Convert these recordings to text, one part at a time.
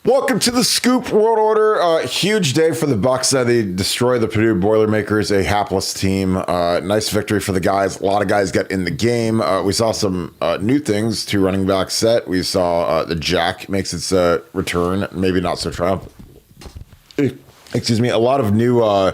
Welcome to the Scoop World Order. Huge day for the Bucks. They destroy the Purdue Boilermakers, a hapless team. Nice victory for the guys. A lot of guys got in the game. We saw some new things. Two running backs set. We saw the Jack makes its return. Maybe not so triumphant. Excuse me. A lot of new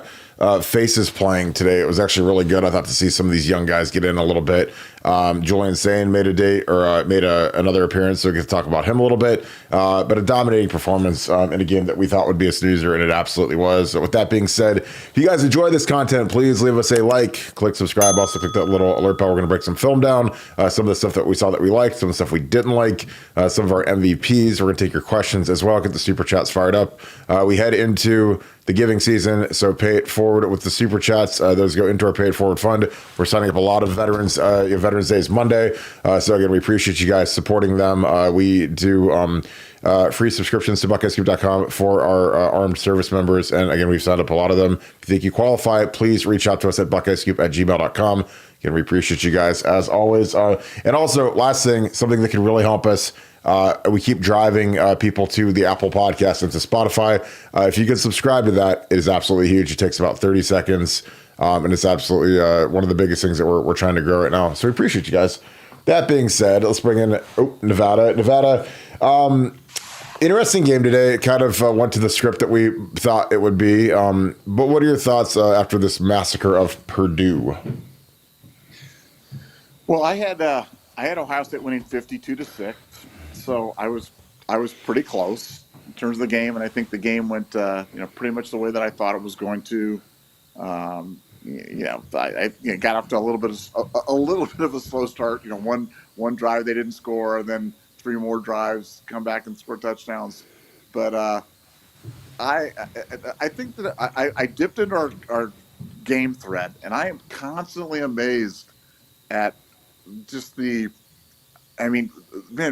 faces playing today. It was actually really good. I thought to see some of these young guys get in a little bit. Julian Sane made another appearance, so we get to talk about him a little bit. But a dominating performance in a game that we thought would be a snoozer, and it absolutely was. So with that being said, if you guys enjoy this content, please leave us a like, click subscribe, also click that little alert bell. We're going to break some film down, some of the stuff that we saw that we liked, some of the stuff we didn't like, some of our MVPs. We're going to take your questions as well, get the super chats fired up. We head into the giving season, so pay it forward with the super chats. Those go into our pay it forward fund. We're signing up a lot of veterans. Veterans Day is Monday, so again, we appreciate you guys supporting them. We do free subscriptions to BuckeyeScoop.com for our armed service members, and again, we've signed up a lot of them. If you think you qualify, please reach out to us at BuckeyeScoop@gmail.com. Again, we appreciate you guys as always. And also, last thing, something that can really help us. We keep driving people to the Apple Podcast and to Spotify. If you can subscribe to that, it is absolutely huge. It takes about 30 seconds, and it's absolutely one of the biggest things that we're trying to grow right now. So we appreciate you guys. That being said, let's bring in Nevada. Interesting game today. It kind of went to the script that we thought it would be. But what are your thoughts after this massacre of Purdue? Well, I had Ohio State winning 52-6. So I was pretty close in terms of the game, and I think the game went pretty much the way that I thought it was going to. I got off to a little bit of a slow start. One drive they didn't score, and then three more drives come back and score touchdowns. But I think that I dipped into our game thread, and I am constantly amazed at just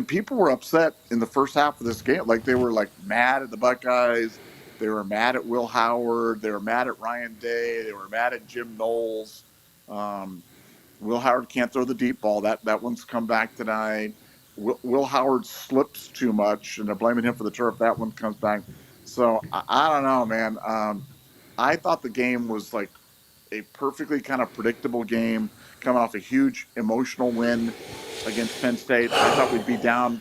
people were upset in the first half of this game. Like, they were mad at the Buckeyes. They were mad at Will Howard. They were mad at Ryan Day. They were mad at Jim Knowles. Will Howard can't throw the deep ball. That one's come back tonight. Will Howard slips too much, and they're blaming him for the turf. That one comes back. So I don't know, man. I thought the game was like a perfectly kind of predictable game, coming off a huge emotional win against Penn State. I thought we'd be down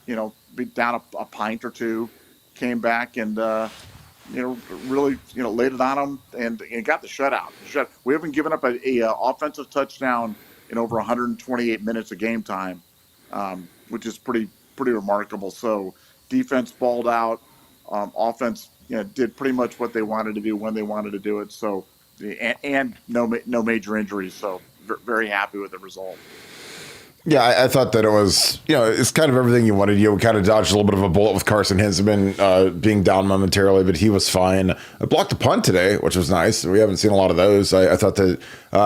a pint or two, came back and really laid it on them and got the shutout. We haven't given up a offensive touchdown in over 128 minutes of game time, which is pretty remarkable. So defense balled out, offense did pretty much what they wanted to do when they wanted to do it. So and no major injuries. So very happy with the result. Yeah, I thought that it was, it's kind of everything you wanted. You kind of dodged a little bit of a bullet with Carson Hinzman being down momentarily, but he was fine. I blocked a punt today, which was nice. We haven't seen a lot of those. I thought that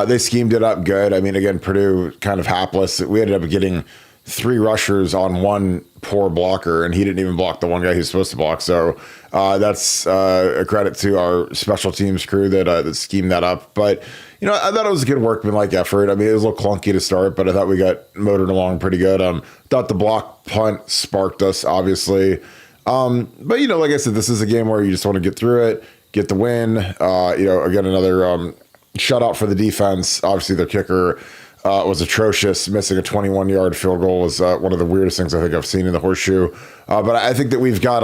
they schemed it up good. I mean, again, Purdue kind of hapless. We ended up getting three rushers on one poor blocker, and he didn't even block the one guy he was supposed to block. So that's a credit to our special teams crew that schemed that up. But I thought it was a good workmanlike effort. I mean, it was a little clunky to start, but I thought we got motored along pretty good. Thought the block punt sparked us, obviously. But like I said, this is a game where you just want to get through it, get the win. Again, another shutout for the defense. Obviously, their kicker was atrocious. Missing a 21-yard field goal was one of the weirdest things I think I've seen in the horseshoe. But I think that we've got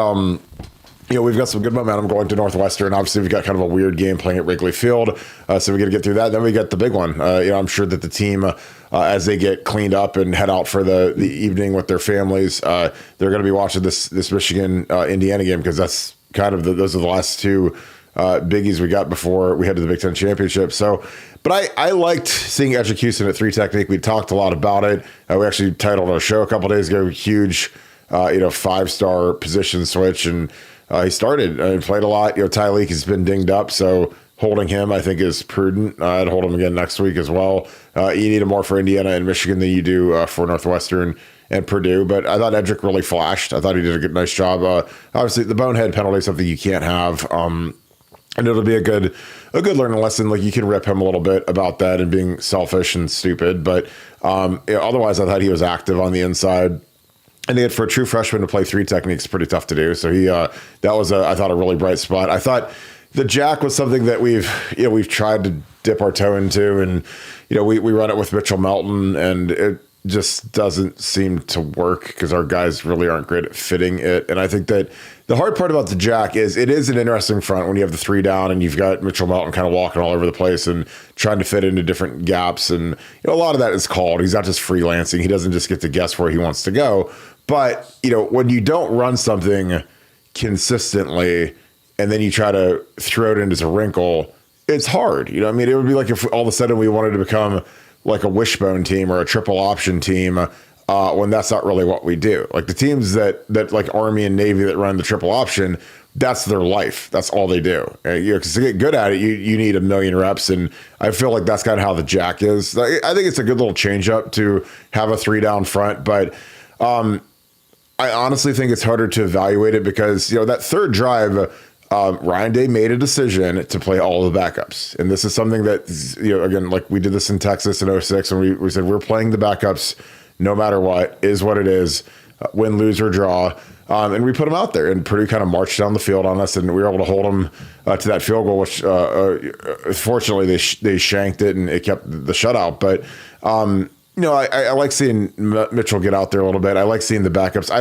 we've got some good momentum going to Northwestern. Obviously, we've got kind of a weird game playing at Wrigley Field, so we got to get through that. Then we get the big one. I'm sure that the team, as they get cleaned up and head out for the evening with their families, they're going to be watching this Michigan Indiana game, because that's kind of those are the last two biggies we got before we head to the Big Ten Championship. So, but I liked seeing Edric Houston at 3 technique. We talked a lot about it. We actually titled our show a couple days ago, huge, 5-star position switch, and he started and played a lot. Tyleek has been dinged up, so holding him, I think, is prudent. I'd hold him again next week as well. You need him more for Indiana and Michigan than you do for Northwestern and Purdue. But I thought Edric really flashed. I thought he did a nice job. Obviously, the bonehead penalty is something you can't have. And it'll be a good learning lesson. Like, you can rip him a little bit about that and being selfish and stupid. But otherwise, I thought he was active on the inside. And for a true freshman to play three techniques, pretty tough to do. So that was I thought a really bright spot. I thought the jack was something that we've tried to dip our toe into, and we run it with Mitchell Melton, and it just doesn't seem to work because our guys really aren't great at fitting it. And I think that the hard part about the jack is it is an interesting front when you have the three down and you've got Mitchell Melton kind of walking all over the place and trying to fit into different gaps. And a lot of that is called. He's not just freelancing. He doesn't just get to guess where he wants to go. But, when you don't run something consistently and then you try to throw it into a wrinkle, it's hard. It would be like if all of a sudden we wanted to become like a wishbone team or a triple option team when that's not really what we do. Like the teams that like Army and Navy that run the triple option, that's their life. That's all they do. Because to get good at it, you need a million reps. And I feel like that's kind of how the jack is. I think it's a good little change up to have a three down front, but I honestly think it's harder to evaluate it because, that third drive, Ryan Day made a decision to play all the backups. And this is something that, again, like we did this in Texas in 06, and we said we're playing the backups no matter what it is, win, lose, or draw. And we put them out there, and Purdue kind of marched down the field on us, and we were able to hold them to that field goal, which fortunately they shanked it and it kept the shutout. But, I like seeing Mitchell get out there a little bit. I like seeing the backups. I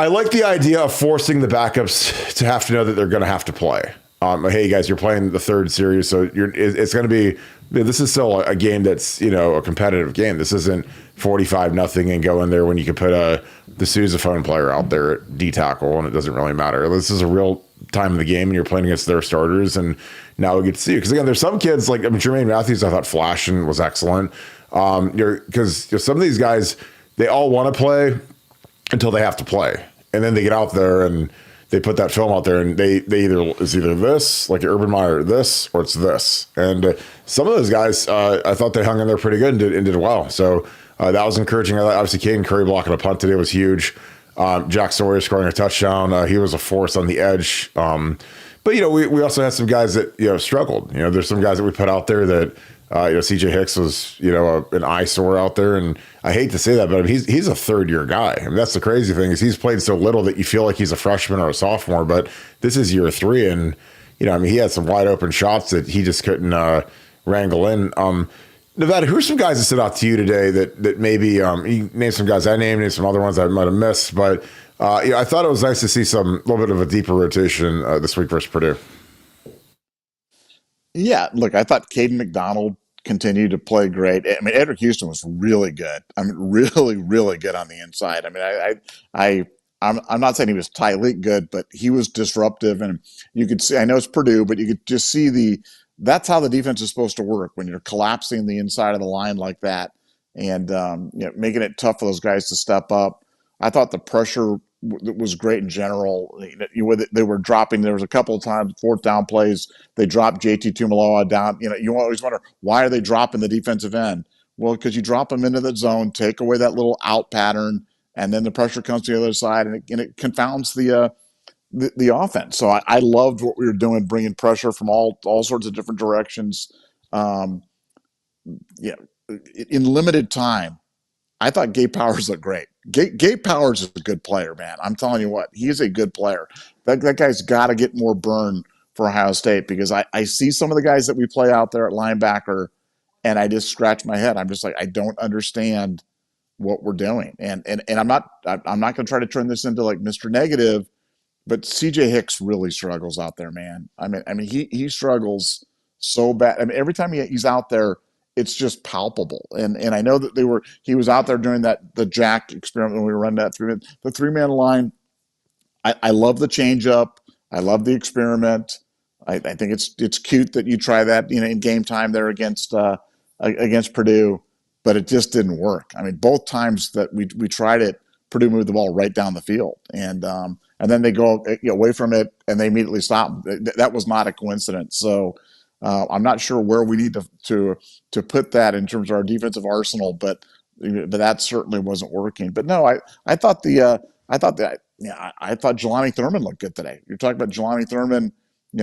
like the idea of forcing the backups to have to know that they're going to have to play. Hey guys, you're playing the third series, so it's going to be. This is still a game that's a competitive game. This isn't 45-0 and go in there when you can put the Sousaphone player out there at D tackle and it doesn't really matter. This is a real time of the game and you're playing against their starters, and now we get to see it. Because again, there's some kids like Jermaine Matthews. I thought flashed and was excellent. Because some of these guys, they all want to play until they have to play, and then they get out there and they put that film out there, and it's either this, like Urban Meyer, this, or it's this. And some of those guys, I thought they hung in there pretty good and did well. So that was encouraging. Obviously, Caden Curry blocking a punt today was huge. Jack Sawyer scoring a touchdown. He was a force on the edge. But we also had some guys that struggled. There's some guys that we put out there that. CJ Hicks was, an eyesore out there. And I hate to say that, but he's a third-year guy. That's the crazy thing is he's played so little that you feel like he's a freshman or a sophomore, but this is year 3. And, he had some wide open shots that he just couldn't wrangle in. Nevada, who are some guys that stood out to you today that maybe you named some guys I named some other ones I might have missed, but I thought it was nice to see a little bit of a deeper rotation this week versus Purdue. Yeah, look, I thought Caden McDonald continued to play great. I mean, Edric Houston was really good. I mean, really, really good on the inside. I mean, I'm not saying he was tightly good, but he was disruptive, and you could see. I know it's Purdue, but you could just see that's how the defense is supposed to work when you're collapsing the inside of the line like that, and making it tough for those guys to step up. I thought the pressure was great in general. They were dropping. There was a couple of times, fourth down plays, they dropped JT Tumaloa down. You always wonder, why are they dropping the defensive end? Well, because you drop them into the zone, take away that little out pattern, and then the pressure comes to the other side, and it confounds the offense. So I loved what we were doing, bringing pressure from all sorts of different directions. In limited time, I thought Gabe Powers looked great. Gabe Powers is a good player, man. I'm telling you what, he is a good player. That guy's got to get more burn for Ohio State, because I see some of the guys that we play out there at linebacker, and I just scratch my head. I'm just like, I don't understand what we're doing. And I'm not going to try to turn this into like Mr. Negative, but CJ Hicks really struggles out there, man. I mean, he struggles so bad. I mean, every time he's out there, it's just palpable. And I know that he was out there during the jack experiment when we were running that the 3-man line. I love the change up. I love the experiment. I think it's cute that you try that, in game time there against Purdue, but it just didn't work. I mean, both times that we tried it, Purdue moved the ball right down the field, and then they go away from it and they immediately stop. That was not a coincidence. So I'm not sure where we need to put that in terms of our defensive arsenal, but that certainly wasn't working. But no, I thought Jelani Thurman looked good today. You're talking about Jelani Thurman,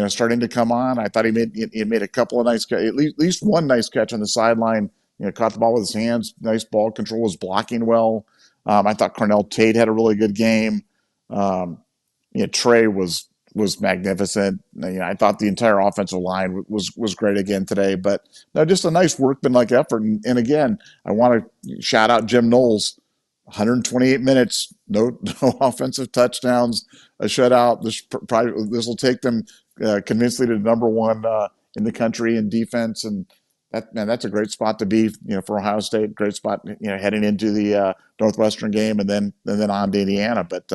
starting to come on. I thought he made a couple of nice, at least one nice catch on the sideline, caught the ball with his hands, nice ball control, was blocking well. I thought Cornell Tate had a really good game. Trey was magnificent. I thought the entire offensive line was great again today. But no, just a nice workmanlike effort. And again, I want to shout out Jim Knowles. 128 minutes, no offensive touchdowns, a shutout. This will take them convincingly to number one in the country in defense, and that's a great spot to be. For Ohio State, great spot. Heading into the Northwestern game, and then on to Indiana. But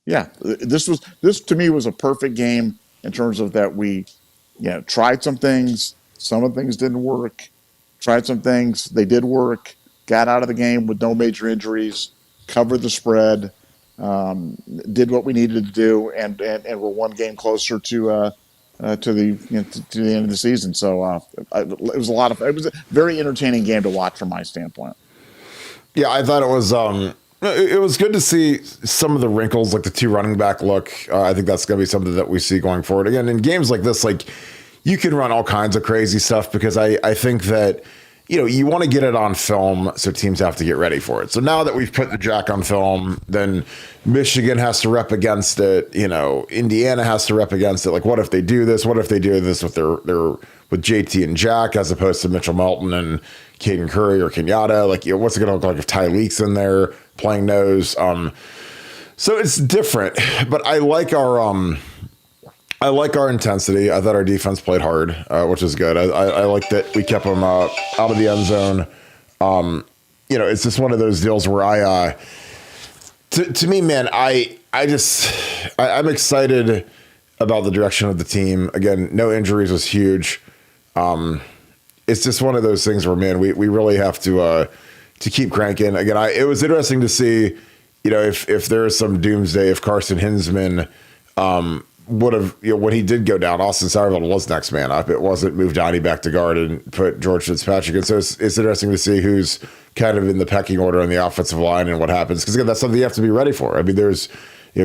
this to me was a perfect game in terms of that we tried some things. Some of the things didn't work. Tried some things, they did work. Got out of the game with no major injuries. Covered the spread, did what we needed to do, and we're one game closer to the end of the season. So it was a very entertaining game to watch from my standpoint. Yeah, I thought it was good to see some of the wrinkles, like the two running back look. I think that's going to be something that we see going forward. Again, in games like this, like you can run all kinds of crazy stuff because I think that. You want to get it on film, so teams have to get ready for it. So now that we've put the jack on film, then Michigan has to rep against it. Indiana has to rep against it. Like, what if they do this? What if they do this with with JT and Jack as opposed to Mitchell Melton and Caden Curry or Kenyatta? Like, what's it going to look like if Ty Leak's in there playing nose? So it's different, but I like our intensity. I thought our defense played hard, which is good. I like that we kept them out of the end zone. It's just one of those deals where to me, man, I'm excited about the direction of the team. Again, no injuries was huge. It's just one of those things where, man, we really have to keep cranking. Again, it was interesting to see, if there is some doomsday, if Carson Hinsman, would have, when he did go down, Austin Sowerville was next man up. It wasn't move Donnie back to guard and put George Fitzpatrick. And so it's interesting to see who's kind of in the pecking order on the offensive line and what happens. Because again, that's something you have to be ready for. I mean, there's,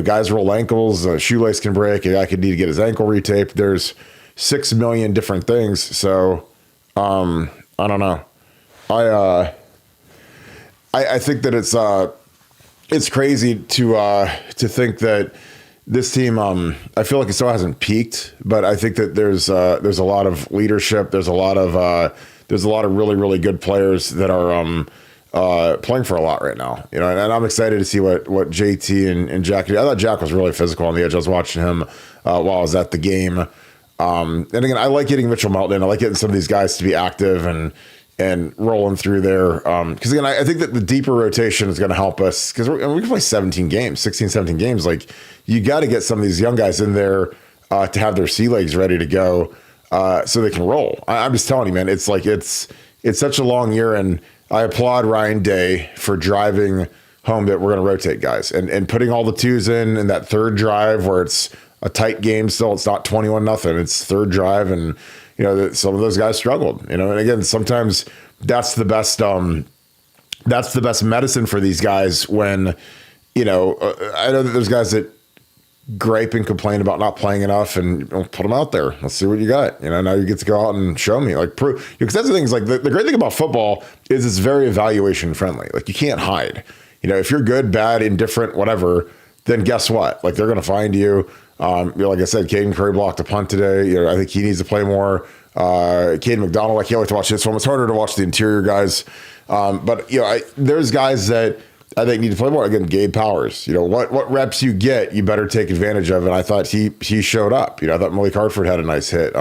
guys roll ankles, a shoelace can break, a guy could need to get his ankle retaped. There's 6 million different things. So I don't know. I think that it's crazy to think that this team, I feel like it still hasn't peaked, but I think that there's a lot of leadership. There's a lot of really, really good players that are playing for a lot right now. And I'm excited to see what JT and Jack do. I thought Jack was really physical on the edge. I was watching him while I was at the game. And again, I like getting Mitchell Melton. I like getting some of these guys to be active and rolling through there. Because again, I think that the deeper rotation is going to help us because we can play 16, 17 games. Like you got to get some of these young guys in there to have their sea legs ready to go so they can roll. I'm just telling you, man, it's like, it's such a long year. And I applaud Ryan Day for driving home that we're going to rotate guys and putting all the twos in that third drive where it's a tight game. Still, it's not 21-0. It's third drive. And, some of those guys struggled, and again, sometimes that's the best medicine for these guys when, I know that there's guys that gripe and complain about not playing enough and put them out there. Let's see what you got. Now you get to go out and show me, like, prove, because that's the thing is like the great thing about football is it's very evaluation friendly. Like you can't hide, if you're good, bad, indifferent, whatever, then guess what? Like they're going to find you. Like I said, Caden Curry blocked a punt today. I think he needs to play more. Caden McDonald, I can't wait to watch this one. It's harder to watch the interior guys. But there's guys that I think need to play more. Again, Gabe Powers, what reps you get, you better take advantage of. And I thought he showed up. I thought Malik Hartford had a nice hit.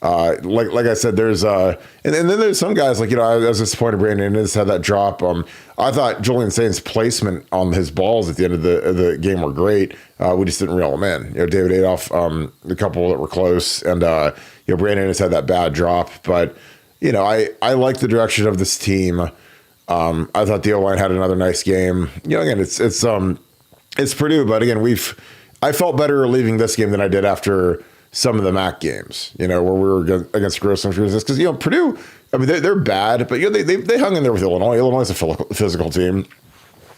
Like I said, there's and then there's some guys like I was disappointed Brandon Innes had that drop. I thought Julian Saint's placement on his balls at the end of the game were great. We just didn't reel them in. David Adolph, a couple that were close, and Brandon Innes had that bad drop. But I like the direction of this team. I thought the O-line had another nice game. Again, it's Purdue, but again I felt better leaving this game than I did after some of the MAC games, where we were against Gross and because Purdue, I mean, they're bad, but they hung in there with Illinois. Illinois is a physical team,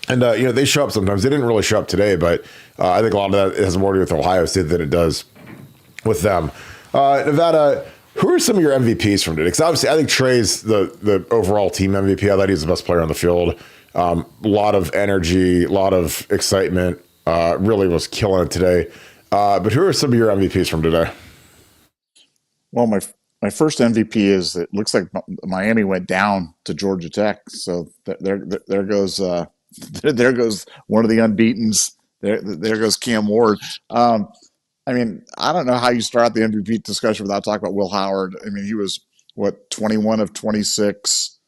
and they show up sometimes. They didn't really show up today, but I think a lot of that has more to do with Ohio State than it does with them. Nevada, Who are some of your MVPs from today? Because obviously, I think Trey's the overall team MVP. I thought he's the best player on the field. A lot of energy, a lot of excitement. Really was killing it today. But who are some of your MVPs from today? Well, my first MVP is it looks like Miami went down to Georgia Tech, so there goes there goes one of the unbeatens. There goes Cam Ward. I mean, I don't know how you start the MVP discussion without talking about Will Howard. I mean, he was, 21 of 26,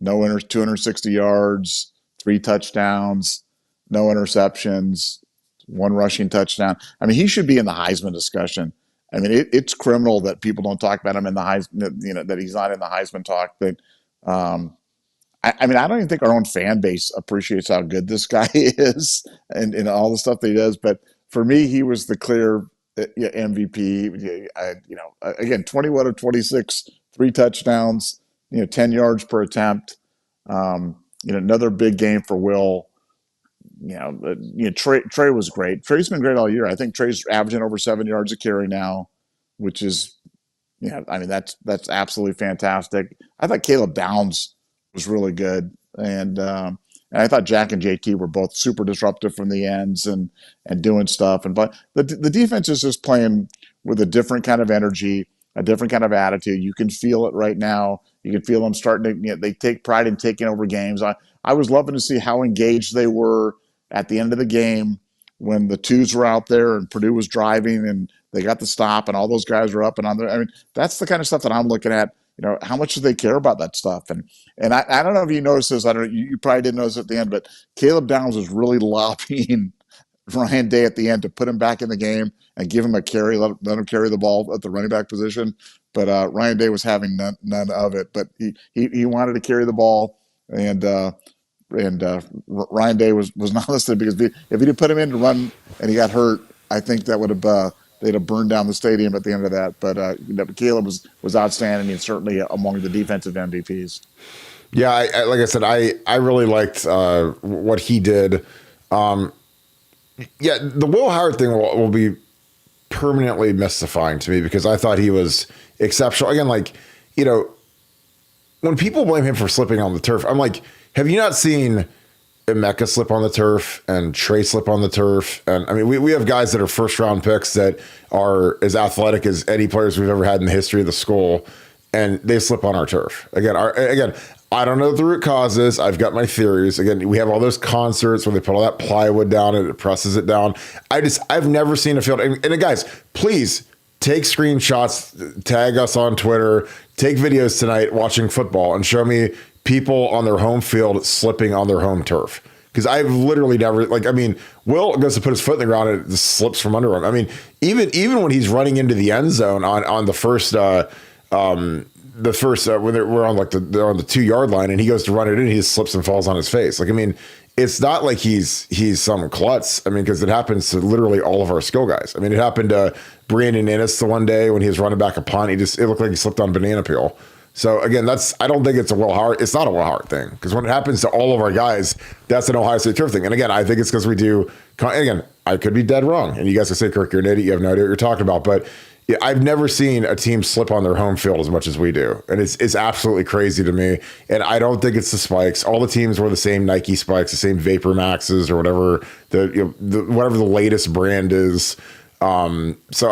260 yards, 3 touchdowns, no interceptions, 1 rushing touchdown. I mean, he should be in the Heisman discussion. I mean, it's criminal that people don't talk about him in the Heisman, that he's not in the Heisman talk. But I mean, I don't even think our own fan base appreciates how good this guy is and all the stuff that he does. But for me, he was the clear MVP. Again, 21 of 26, 3 touchdowns, 10 yards per attempt. Another big game for Will. Trey was great. Trey's been great all year. I think Trey's averaging over 7 yards a carry now, which is, I mean, that's absolutely fantastic. I thought Caleb Downs was really good, and I thought Jack and JT were both super disruptive from the ends and doing stuff. But the defense is just playing with a different kind of energy, a different kind of attitude. You can feel it right now. You can feel them starting to. They take pride in taking over games. I was loving to see how engaged they were at the end of the game when the twos were out there and Purdue was driving and they got the stop and all those guys were up and on there. I mean, that's the kind of stuff that I'm looking at. How much do they care about that stuff? And I don't know if you noticed this. I don't. You probably didn't notice at the end, but Caleb Downs was really lobbying Ryan Day at the end to put him back in the game and give him a carry, let him carry the ball at the running back position. But Ryan Day was having none of it. But he wanted to carry the ball, and Ryan Day was not listening, because if he didn't put him in to run and he got hurt, I think that would have they'd have burned down the stadium at the end of that. But Caleb was outstanding and certainly among the defensive MVPs. Yeah, like I said, I really liked what he did. Yeah, the Will Howard thing will be permanently mystifying to me, because I thought he was exceptional. Again, when people blame him for slipping on the turf, I'm like, have you not seen Emeka slip on the turf and Trey slip on the turf? And I mean, we have guys that are first round picks that are as athletic as any players we've ever had in the history of the school, and they slip on our turf. Again, I don't know what the root cause is. I've got my theories. Again, we have all those concerts where they put all that plywood down and it presses it down. I've never seen a field. And guys, please take screenshots, tag us on Twitter, take videos tonight watching football and show me people on their home field slipping on their home turf. Because I've literally never, Will goes to put his foot in the ground and it just slips from under him. I mean, even when he's running into the end zone on the first, when we're on they're on the 2-yard line and he goes to run it in, he just slips and falls on his face. It's not like he's some klutz. I mean, because it happens to literally all of our skill guys. I mean, it happened to Brandon Innes the one day when he was running back a punt. It looked like he slipped on banana peel. So again, I don't think it's a Will Howard. It's not a Will Howard thing, because when it happens to all of our guys, that's an Ohio State turf thing. And again, I think it's because we do. Again, I could be dead wrong, and you guys can say, Kirk, you're an idiot. You have no idea what you're talking about. But yeah, I've never seen a team slip on their home field as much as we do, and it's absolutely crazy to me. And I don't think it's the spikes. All the teams were the same Nike spikes, the same Vapor Maxes, or whatever whatever the latest brand is. So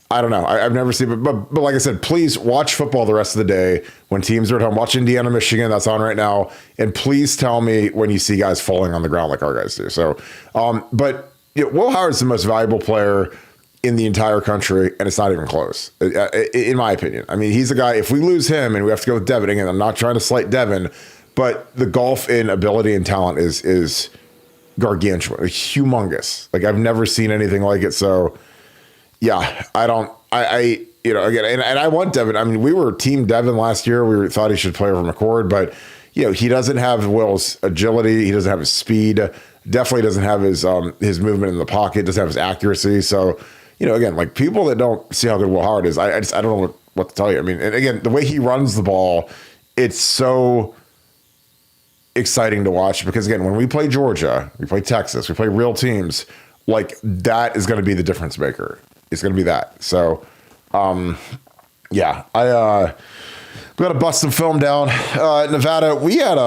I don't know. I've never seen, but like I said, please watch football the rest of the day when teams are at home. Watch Indiana, Michigan. That's on right now. And please tell me when you see guys falling on the ground like our guys do. So, but Will Howard's the most valuable player in the entire country, and it's not even close, in my opinion. I mean, he's the guy, if we lose him and we have to go with Devin, again, I'm not trying to slight Devin, but the golf in ability and talent is gargantuan, humongous. I've never seen anything like it. So, yeah, again, and I want Devin. I mean, we were team Devin last year. We thought he should play over McCord, but he doesn't have Will's agility. He doesn't have his speed. Definitely doesn't have his movement in the pocket. Doesn't have his accuracy. So, again, people that don't see how good Will Howard is, I don't know what to tell you. I mean, and again, the way he runs the ball, it's so exciting to watch, because again, when we play Georgia, we play Texas, we play real teams, that is going to be the difference maker. It's going to be that. So, Yeah, we got to bust some film down. Nevada, we had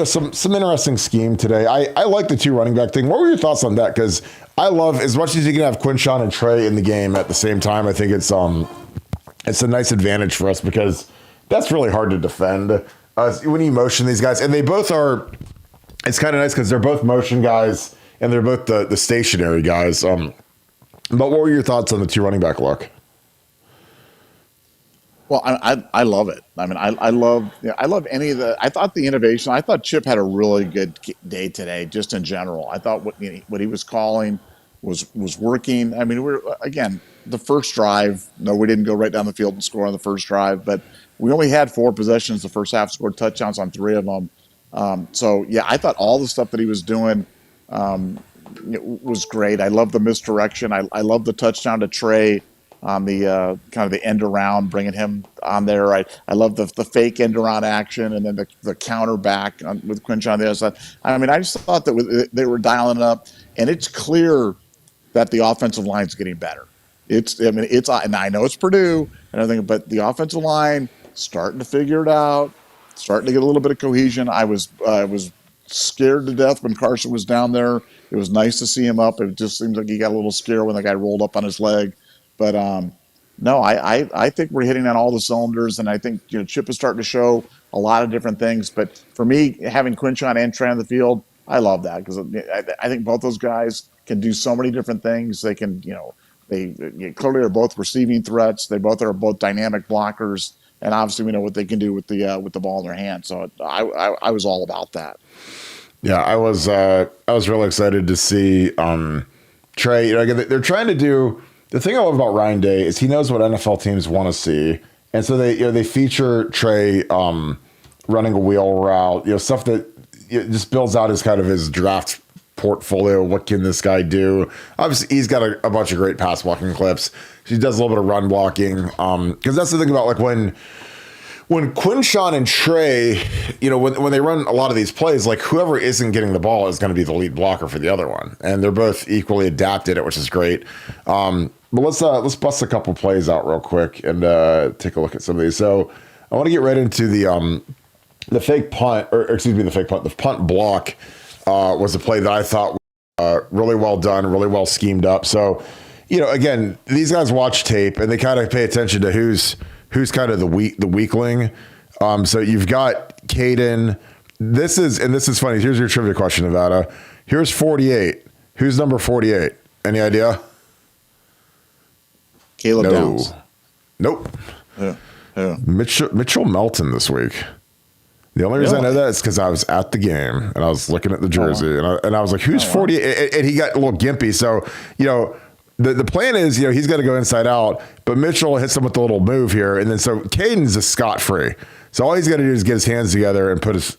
some interesting scheme today. I like the 2 running back thing. What were your thoughts on that? Because I love, as much as you can have Quinshon and Trey in the game at the same time, I think it's a nice advantage for us because that's really hard to defend when you motion these guys, and they both are. It's kind of nice because they're both motion guys and they're both the stationary guys. But what were your thoughts on the 2 running back look? Well, I love it. I mean, I love any of the. I thought the innovation. I thought Chip had a really good day today, just in general. I thought what he was calling was working. I mean, we're again the first drive. No, we didn't go right down the field and score on the first drive, but we only had 4 possessions the first half. Scored touchdowns on 3 of them. So yeah, I thought all the stuff that he was doing was great. I love the misdirection. I love the touchdown to Trey on the kind of the end around, bringing him on there. I love the fake end around action, and then the counter back with Quinshon on the other side. I mean, I just thought that they were dialing it up, and it's clear that the offensive line's getting better. And I know it's Purdue and everything, but the offensive line starting to figure it out, starting to get a little bit of cohesion. I was scared to death when Carson was down there. It was nice to see him up. It just seems like he got a little scared when the guy rolled up on his leg. But no, I think we're hitting on all the cylinders, and I think Chip is starting to show a lot of different things. But for me, having Quinshon and Trey on the field, I love that because I think both those guys can do so many different things. They can, they clearly are both receiving threats. They both are both dynamic blockers, and obviously we know what they can do with the ball in their hand. So I was all about that. Yeah, I was really excited to see Trey. Again, they're trying to do. The thing I love about Ryan Day is he knows what NFL teams want to see, and so they feature Trey running a wheel route, stuff that just builds out his draft portfolio. What can this guy do? Obviously, he's got a bunch of great pass blocking clips. He does a little bit of run blocking because that's the thing about when Quinshon and Trey, when they run a lot of these plays, like whoever isn't getting the ball is going to be the lead blocker for the other one, and they're both equally adapted at it, which is great. But let's bust a couple plays out real quick and take a look at some of these. So I want to get right into the fake punt, the punt block was a play that I thought was really well done, really well schemed up. So again, these guys watch tape and they kind of pay attention to who's kind of the weakling. So you've got Caden. This is funny. Here's your trivia question, Nevada. Here's 48. Who's number 48? Any idea? Caleb Downs. Nope. Yeah. Mitchell Melton this week. The only reason I know that is because I was at the game and I was looking at the jersey and I was like, who's 48? And he got a little gimpy. So, the plan is, he's got to go inside out, but Mitchell hits him with the little move here. And then so Caden's a scot-free. So all he's got to do is get his hands together and put his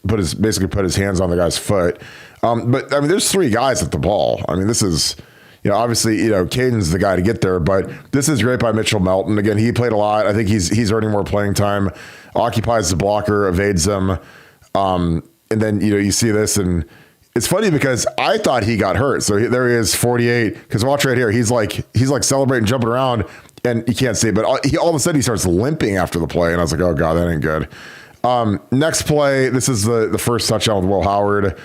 hands on the guy's foot. But I mean, there's 3 guys at the ball. I mean, this is, obviously, Caden's the guy to get there, but this is great by Mitchell Melton. Again, he played a lot. I think he's earning more playing time, occupies the blocker, evades him. And then, you see this, and it's funny because I thought he got hurt. So there he is, 48. Because watch right here. He's like celebrating, jumping around, and you can't see it. But all of a sudden, he starts limping after the play. And I was like, oh, God, that ain't good. Next play, this is the first touchdown with Will Howard.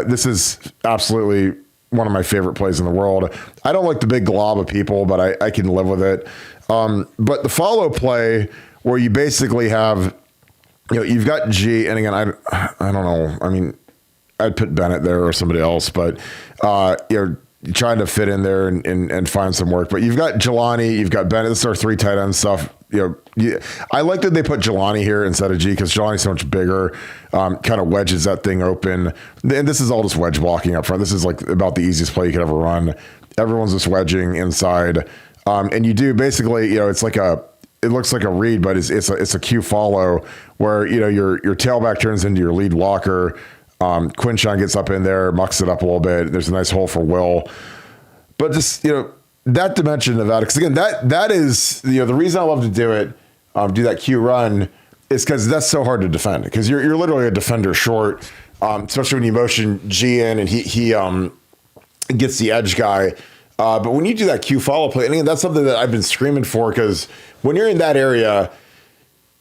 This is absolutely one of my favorite plays in the world. I don't like the big glob of people, but I can live with it. But the follow play where you basically have, you've got G, and again, I don't know. I mean, I'd put Bennett there or somebody else, but you're trying to fit in there and find some work. But you've got Jelani, you've got Bennett. This is our 3 tight end stuff. I like that they put Jelani here instead of G because Jelani's so much bigger, kind of wedges that thing open. And this is all just wedge blocking up front. This is like about the easiest play you could ever run. Everyone's just wedging inside. And you do basically, it's like it looks like a read, but it's a Q follow where, your tailback turns into your lead blocker. Quinshon gets up in there, mucks it up a little bit. There's a nice hole for Will. But just, that dimension of that, because again, that is, the reason I love to do it, do that Q run, is because that's so hard to defend. Because you're literally a defender short, especially when you motion G in and he gets the edge guy. But when you do that Q follow play, and again, that's something that I've been screaming for because when you're in that area,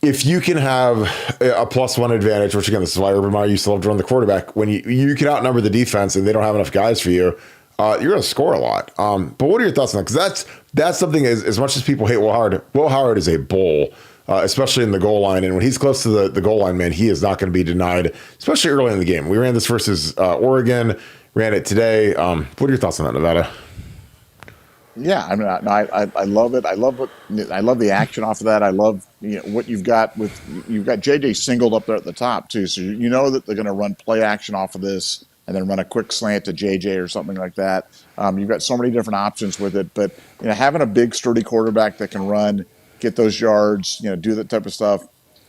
if you can have a +1 advantage, which again, this is why Urban Meyer used to love to run the quarterback, when you can outnumber the defense and they don't have enough guys for you, you're going to score a lot. But what are your thoughts on that? Because that's something, as much as people hate Will Howard is a bull, especially in the goal line. And when he's close to the goal line, man, he is not going to be denied, especially early in the game. We ran this versus Oregon, ran it today. What are your thoughts on that, Nevada? Yeah, I mean, I love it. I love the action off of that. I love what you've got JJ singled up there at the top too, so you know that they're going to run play action off of this, and then run a quick slant to JJ or something like that. You've got so many different options with it, but having a big sturdy quarterback that can run, get those yards, do that type of stuff,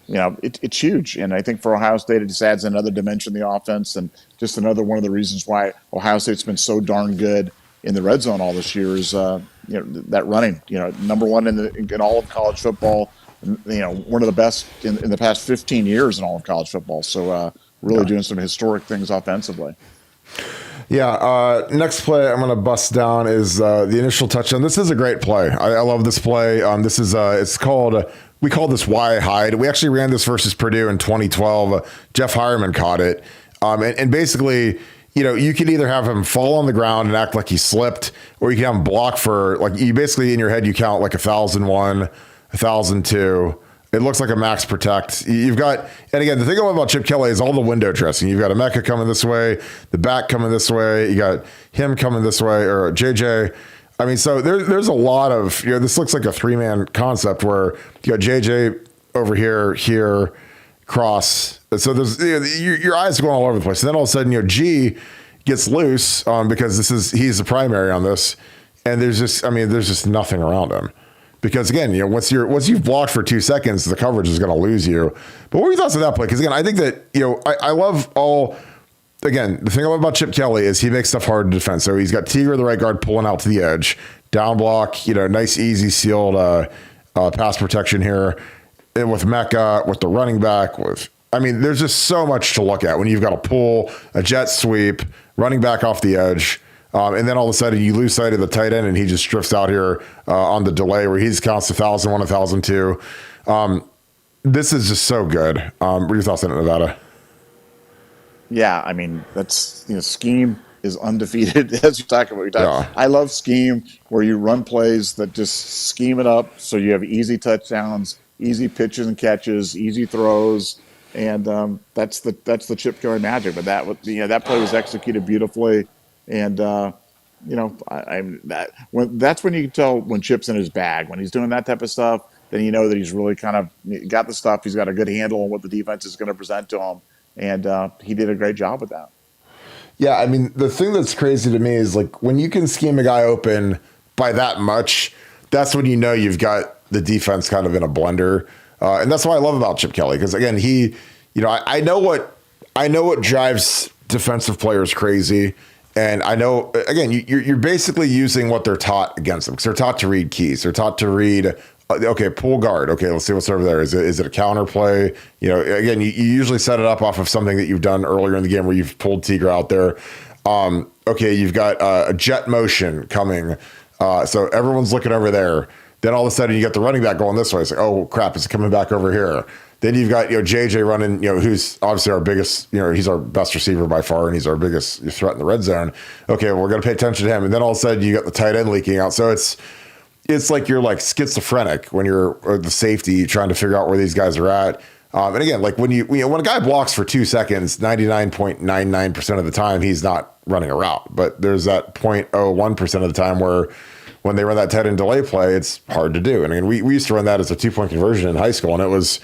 it's huge. And I think for Ohio State, it just adds another dimension to the offense, and just another one of the reasons why Ohio State's been so darn good in the red zone all this year is that running. Number one in all of college football. One of the best in the past 15 years in all of college football. So really doing some historic things offensively. Yeah. Next play I'm going to bust down is the initial touchdown. This is a great play. I love this play. This is we call this Y Hide. We actually ran this versus Purdue in 2012. Jeff Hireman caught it, and basically, you can either have him fall on the ground and act like he slipped, or you can have him block for, like, you basically in your head, you count like 1,001, 1,002. It looks like a max protect. You've got, and again, the thing about Chip Kelly is all the window dressing. You've got Emeka coming this way, the back coming this way. You got him coming this way, or JJ. I mean, so there's a lot of, this looks like a 3-man concept where you got JJ over here, cross. So there's your eyes are going all over the place. And then all of a sudden, G gets loose because he's the primary on this, and there's just nothing around him. Because again, once you've blocked for 2 seconds, the coverage is going to lose you. But what are your thoughts on that play? Because again, I think that I love all. Again, the thing I love about Chip Kelly is he makes stuff hard to defend. So he's got Teager, the right guard, pulling out to the edge, down block. Nice, easy, sealed pass protection here. And with Mecca, with the running back, there's just so much to look at when you've got a pull, a jet sweep, running back off the edge, and then all of a sudden you lose sight of the tight end and he just drifts out here on the delay where he counts 1,001, 1,002. This is just so good. What are your thoughts on it, Nevada? Yeah, that's scheme is undefeated as you talk about. Yeah. I love scheme where you run plays that just scheme it up so you have easy touchdowns, easy pitches and catches, easy throws, and that's the Chip Kelly magic. But that play was executed beautifully, and that's when you can tell when Chip's in his bag. When he's doing that type of stuff, then you know that he's really kind of got the stuff. He's got a good handle on what the defense is going to present to him, and he did a great job with that. Yeah, the thing that's crazy to me is like when you can scheme a guy open by that much, that's when you've got the defense kind of in a blender. And that's what I love about Chip Kelly. Because again, I know what drives defensive players crazy. And I know, again, you're basically using what they're taught against them. Because they're taught to read keys. They're taught to read, okay, pull guard. Okay, let's see what's over there. Is it a counter play? Again, you usually set it up off of something that you've done earlier in the game where you've pulled Teager out there. Okay, you've got a jet motion coming. So everyone's looking over there. Then all of a sudden you got the running back going this way. It's like, oh crap, it's coming back over here. Then you've got JJ running, who's obviously our biggest, he's our best receiver by far, and he's our biggest threat in the red zone. Okay, well, we're gonna pay attention to him. And then all of a sudden you got the tight end leaking out. So it's like you're like schizophrenic when you're the safety trying to figure out where these guys are at. And again, like when a guy blocks for 2 seconds, 99.99% of the time he's not running a route. But there's that 0.01% of the time where when they run that tight end delay play, it's hard to do. And I mean, we used to run that as a 2-point conversion in high school, and it was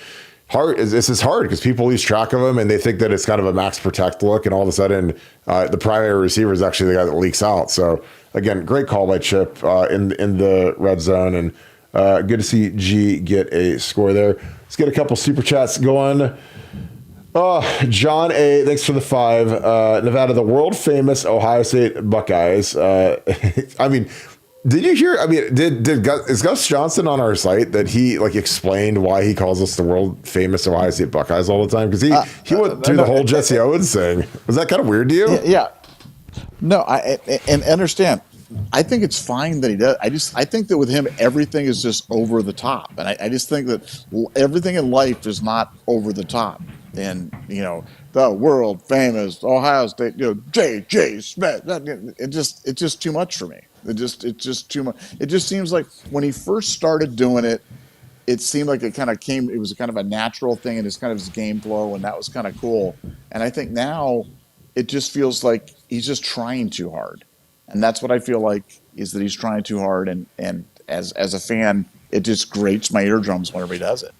hard. This is hard because people lose track of them and they think that it's kind of a max protect look, and all of a sudden the primary receiver is actually the guy that leaks out. So again, great call by Chip in the red zone, and good to see G get a score there. Let's get a couple super chats going. John A, thanks for the 5. Nevada, the world famous Ohio State Buckeyes. Did you hear? Is Gus Johnson on our site that he explained why he calls us the world famous Ohio State Buckeyes all the time? Because he went through the whole Jesse Owens thing. Was that kind of weird to you? Yeah. No, and understand I think it's fine that he does. I think that with him, everything is just over the top. And I just think that everything in life is not over the top. And, the world famous Ohio State, J.J. Smith, it's just too much for me. It's just too much. It just seems like when he first started doing it, it seemed like it was kind of a natural thing and it's kind of his game flow, and that was kind of cool. And I think now it just feels like he's just trying too hard. And that's what I feel like, is that he's trying too hard. And as a fan, it just grates my eardrums whenever he does it.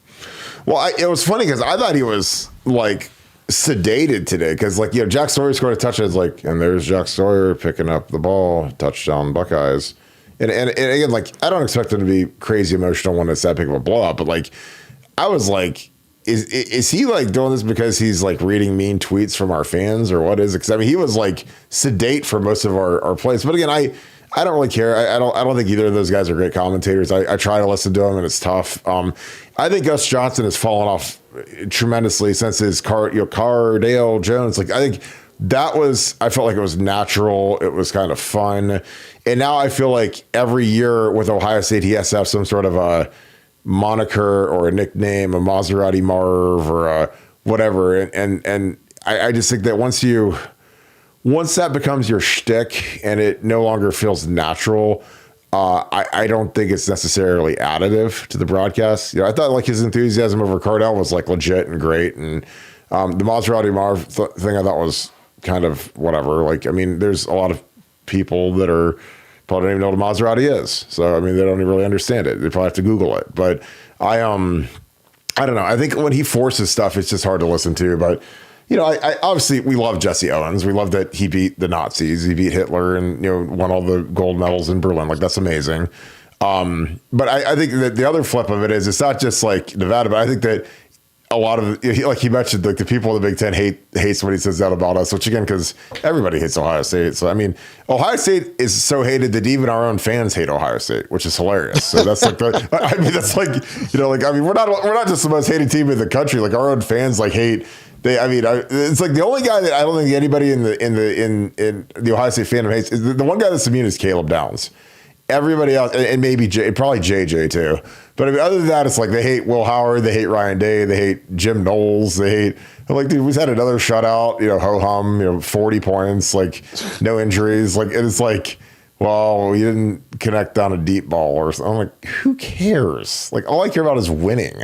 Well, it was funny because I thought he was like sedated today because Jack Sawyer scored a touchdown. It's and there's Jack Sawyer picking up the ball, touchdown Buckeyes. And again, I don't expect him to be crazy emotional when it's that big of a blowout, but I was is he doing this because he's reading mean tweets from our fans, or what is it? Because he was sedate for most of our plays. But again, I don't really care. I don't think either of those guys are great commentators. I try to listen to them, and it's tough. I think Gus Johnson has fallen off tremendously since his Cardale Jones. I think I felt like it was natural. It was kind of fun. And now I feel like every year with Ohio State, he has to have some sort of a moniker or a nickname, a Maserati Marv or a whatever. And I just think that once that becomes your shtick and it no longer feels natural, I don't think it's necessarily additive to the broadcast. I thought his enthusiasm over Cardell was legit and great. And the Maserati Marv thing I thought was kind of whatever. There's a lot of people that probably don't even know what a Maserati is. So, they don't even really understand it. They probably have to Google it. But I don't know. I think when he forces stuff, it's just hard to listen to. But, I obviously we love Jesse Owens. We love that he beat the Nazis. He beat Hitler and, won all the gold medals in Berlin. That's amazing. But I think that the other flip of it is it's not just Nevada, but I think that a lot of he mentioned the people in the Big Ten hates when he says that about us, which again, because everybody hates Ohio State. So Ohio State is so hated that even our own fans hate Ohio State, which is hilarious. So that's we're not just the most hated team in the country. Our own fans hate. It's the only guy that I don't think anybody in the Ohio State fandom hates is the one guy that's immune is Caleb Downs. Everybody else, and maybe probably JJ too. But other than that, it's they hate Will Howard, they hate Ryan Day, they hate Jim Knowles, they hate dude, we've had another shutout, ho hum, 40 points, no injuries, and it's well, we didn't connect on a deep ball or something. I'm who cares? All I care about is winning.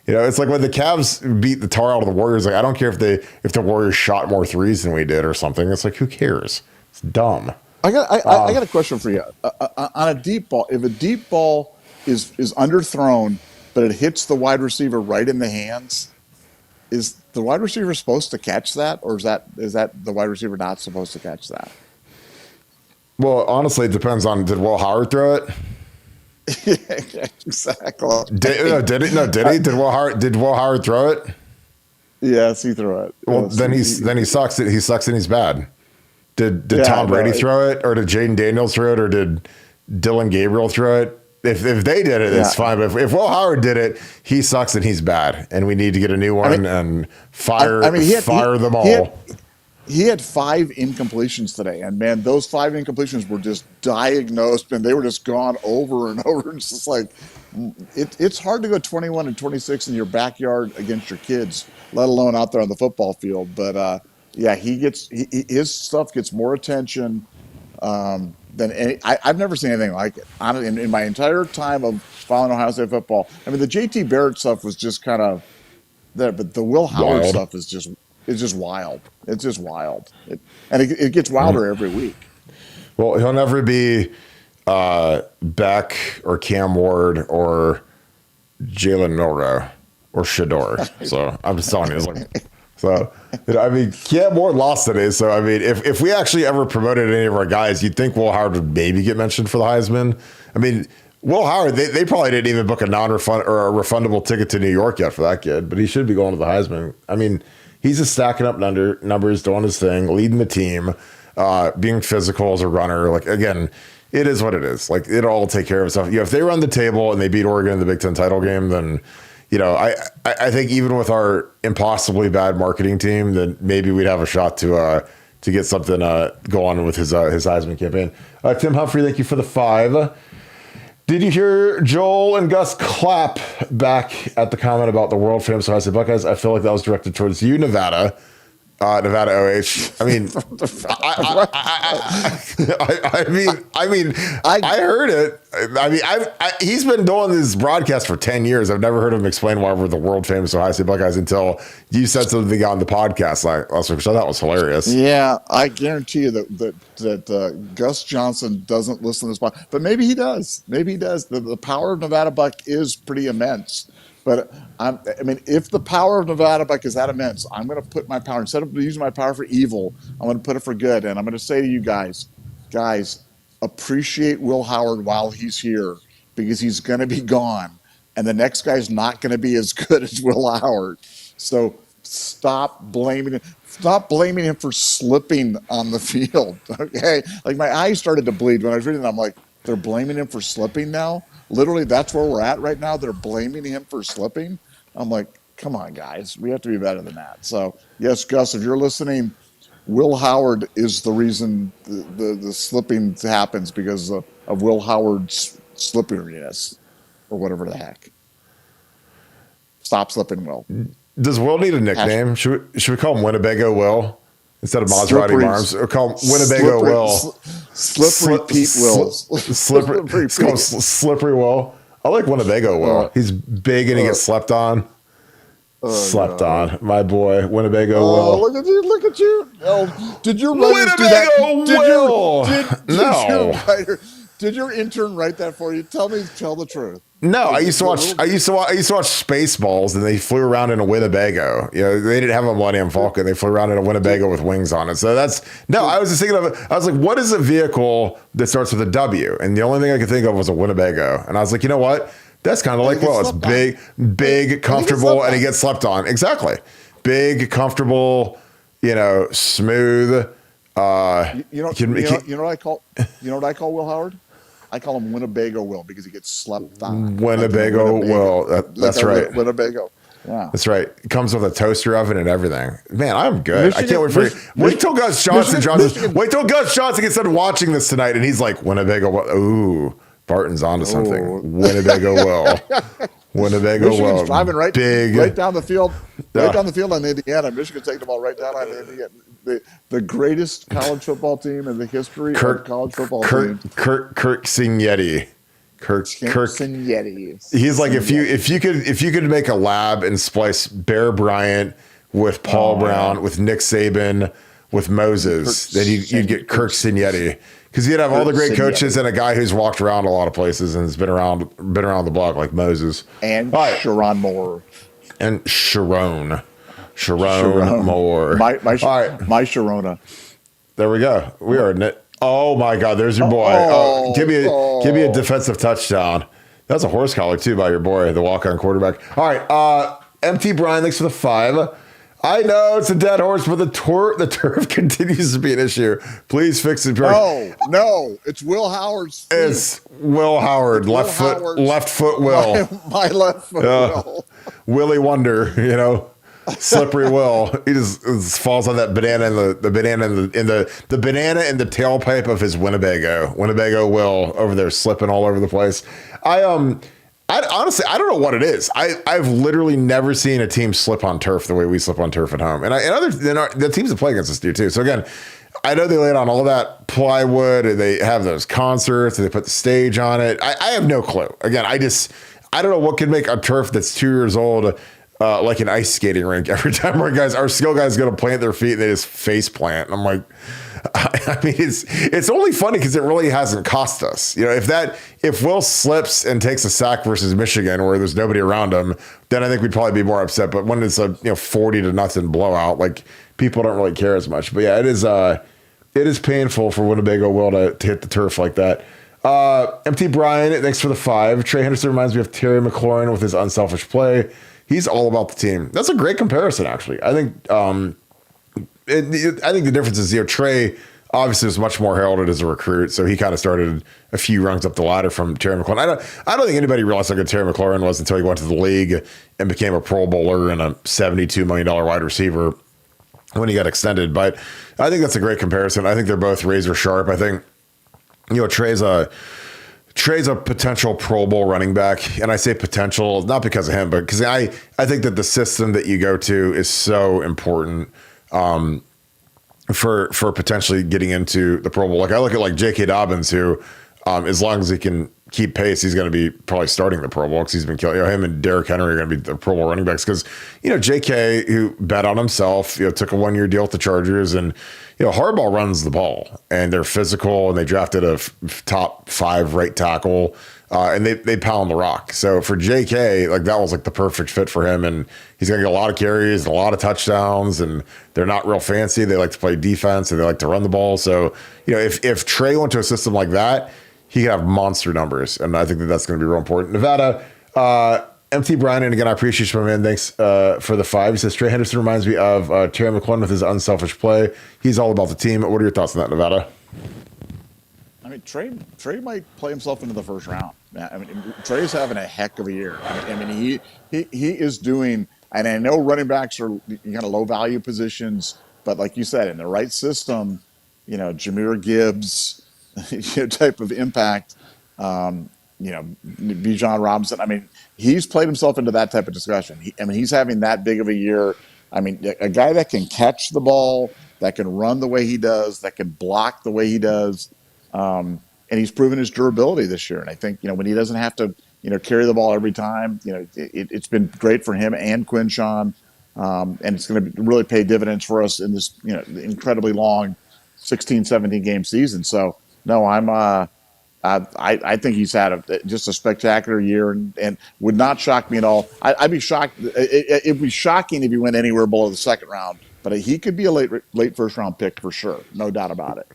It's when the Cavs beat the tar out of the Warriors. I don't care if the Warriors shot more threes than we did or something. It's who cares? It's dumb. I got a question for you. On a deep ball, if a deep ball is underthrown, but it hits the wide receiver right in the hands, is the wide receiver supposed to catch that, or is that the wide receiver not supposed to catch that? Well, honestly, it depends on, did Will Howard throw it? Yeah, exactly. Did he? Did Will Howard throw it? Yes, he threw it. Well, then he sucks. He sucks and he's bad. Did Tom Brady throw it, or did Jaden Daniels throw it, or did Dylan Gabriel throw it? If they did it, it's fine. But if Will Howard did it, he sucks and he's bad, and we need to get a new one and fire them all. He had 5 incompletions today, and man, those 5 incompletions were just diagnosed, and they were just gone over and over. It's just it's hard to go 21 and 26 in your backyard against your kids, let alone out there on the football field. But his stuff gets more attention than any. I've never seen anything like it. In my entire time of following Ohio State football, the J.T. Barrett stuff was just kind of there, but the Will Howard stuff is just wild. It's just wild. It gets wilder every week. Well, he'll never be Beck or Cam Ward or Jalen Milroe or Shador. So I'm just telling you. Cam Ward lost today. So, if we actually ever promoted any of our guys, you'd think Will Howard would maybe get mentioned for the Heisman. Will Howard, they probably didn't even book a non-refund or a refundable ticket to New York yet for that kid, but he should be going to the Heisman. He's just stacking up numbers, doing his thing, leading the team, being physical as a runner. Again, it is what it is. It'll all take care of itself. If they run the table and they beat Oregon in the Big Ten title game, then, I think even with our impossibly bad marketing team, then maybe we'd have a shot to to get something going with his Heisman campaign. Tim Humphrey, thank you for the 5. Did you hear Joel and Gus clap back at the comment about the world famous Ohio State Buckeyes? I feel like that was directed towards you, Nevada. Nevada OH. I mean, I heard it. I mean, he's been doing this broadcast for 10 years. I've never heard him explain why we're the world famous Ohio State Buckeyes until you said something on the podcast last week, which I thought was hilarious. Yeah, I guarantee you that Gus Johnson doesn't listen to this podcast, but maybe he does. Maybe he does. The power of Nevadabuck is pretty immense. But I mean, if the power of Nevadabuck is that immense, I'm going to put my power, instead of using my power for evil, I'm going to put it for good. And I'm going to say to you guys, appreciate Will Howard while he's here, because he's going to be gone. And the next guy's not going to be as good as Will Howard. So stop blaming him for slipping on the field. Okay. Like, my eyes started to bleed when I was reading it. I'm like, they're blaming him for slipping now? Literally, that's where we're at right now. They're blaming him for slipping. I'm like, come on, guys. We have to be better than that. So, yes, Gus, if you're listening, Will Howard is the reason the slipping happens, because of Will Howard's slipperiness, or whatever the heck. Stop slipping, Will. Does Will need a nickname? Should we call him Winnebago Will instead of Maserati Marms? Or call him Winnebago Will? Slippery Pete Will. Slippery Will. I like Winnebago Will. He's big and he gets slept on. Slept on, my boy, Winnebago Will. Look at you. Oh, did your writers Winnebago do that? No. Did your intern write that for you? Tell the truth. No, I used to watch Spaceballs, and they flew around in a Winnebago. You know, they didn't have a Millennium Falcon; they flew around in a Winnebago with wings on it. So I was just thinking of it. I was like, what is a vehicle that starts with a W? And the only thing I could think of was a Winnebago. And I was like, you know what? That's kind of like, well, it's big, comfortable, and he gets slept on. Exactly, big, comfortable, smooth. You know what I call Will Howard? I call him Winnebago Will, because he gets slept on. Winnebago Will. That's right. Winnebago. Yeah. That's right. It comes with a toaster oven and everything. Man, I'm good. I can't wait for you. Wait till Gus Johnson gets done watching this tonight, and he's like, Winnebago Will. Ooh, Barton's onto something. Winnebago Will. Winnebago Will. Driving right down the field. Right down the field on Indiana. Michigan taking the ball right down on Indiana. The greatest college football team in the history of college football teams. Kirk Signetti. Kirk Signetti. He's like, if you could make a lab and splice Bear Bryant with Paul Brown, with Nick Saban, with Moses, then you'd get Kirk Signetti. Because you'd have all the great coaches and a guy who's walked around a lot of places and has been around the block, like Moses. And Sharon Moore. And Sharon Moore. My Sharona. There we go. We are in it. Oh my God, there's your boy. Give me a defensive touchdown. That's a horse collar too by your boy, the walk-on quarterback. All right, MT Brian, thanks for the 5. I know it's a dead horse, but the turf continues to be an issue. Please fix it. No, it's Will Howard's feet. It's Will Howard, left foot Will. My left foot Will. Willie Wonder, slippery Will. He just falls on that banana and the banana in the tailpipe of his Winnebago Will over there, slipping all over the place. I honestly, I don't know what it is. I've literally never seen a team slip on turf the way we slip on turf at home. And the teams that play against us do too. So again, I know they laid on all that plywood, and they have those concerts, and they put the stage on it. I have no clue. Again, I don't know what can make a turf that's 2 years old like an ice skating rink. Every time our skill guys go to plant their feet, they just face plant. And I'm like, I mean, it's only funny because it really hasn't cost us. If Will slips and takes a sack versus Michigan where there's nobody around him, then I think we'd probably be more upset. But when it's a 40-0 blowout, like, people don't really care as much. But yeah, it is painful for Winnebago Will to hit the turf like that. MT Brian, thanks for the 5. Trey Henderson reminds me of Terry McLaurin with his unselfish play. He's all about the team. That's a great comparison, actually. I think the difference is, Trey obviously was much more heralded as a recruit, so he kind of started a few rungs up the ladder from Terry McLaurin. I don't think anybody realized how good Terry McLaurin was until he went to the league and became a Pro Bowler and a $72 million wide receiver when he got extended. But I think that's a great comparison. I think they're both razor sharp. I think, Trey's a potential Pro Bowl running back. And I say potential, not because of him, but because I think that the system that you go to is so important for potentially getting into the Pro Bowl. Like I look at like J.K. Dobbins, who as long as he can keep pace, he's going to be probably starting the Pro Bowl because he's been killing. Him and Derrick Henry are going to be the Pro Bowl running backs because J.K., who bet on himself, took a 1-year deal with the Chargers, and Harbaugh runs the ball and they're physical, and they drafted a top 5 right tackle, and they pound the rock. So for J.K., like that was like the perfect fit for him, and he's going to get a lot of carries and a lot of touchdowns, and they're not real fancy. They like to play defense and they like to run the ball. So if Trey went to a system like that, he could have monster numbers, and I think that that's going to be real important. Nevada, MT Brian, and again, I appreciate you, my man. Thanks for the 5. He says, Trey Henderson reminds me of Terry McLaurin with his unselfish play. He's all about the team. What are your thoughts on that, Nevada? I mean, Trey might play himself into the first round. I mean, Trey's having a heck of a year. I mean, he is doing, and I know running backs are kind of low value positions, but like you said, in the right system, Jahmyr Gibbs, type of impact, Bijan Robinson. I mean, he's played himself into that type of discussion. He's having that big of a year. I mean, a guy that can catch the ball, that can run the way he does, that can block the way he does. And he's proven his durability this year. And I think, when he doesn't have to, carry the ball every time, it's been great for him and Quinshawn. And it's going to really pay dividends for us in this, incredibly long 16, 17 game season. So, no, I think he's had just a spectacular year, and would not shock me at all. I'd be shocked. It'd be shocking if he went anywhere below the second round, but he could be a late first round pick for sure. No doubt about it.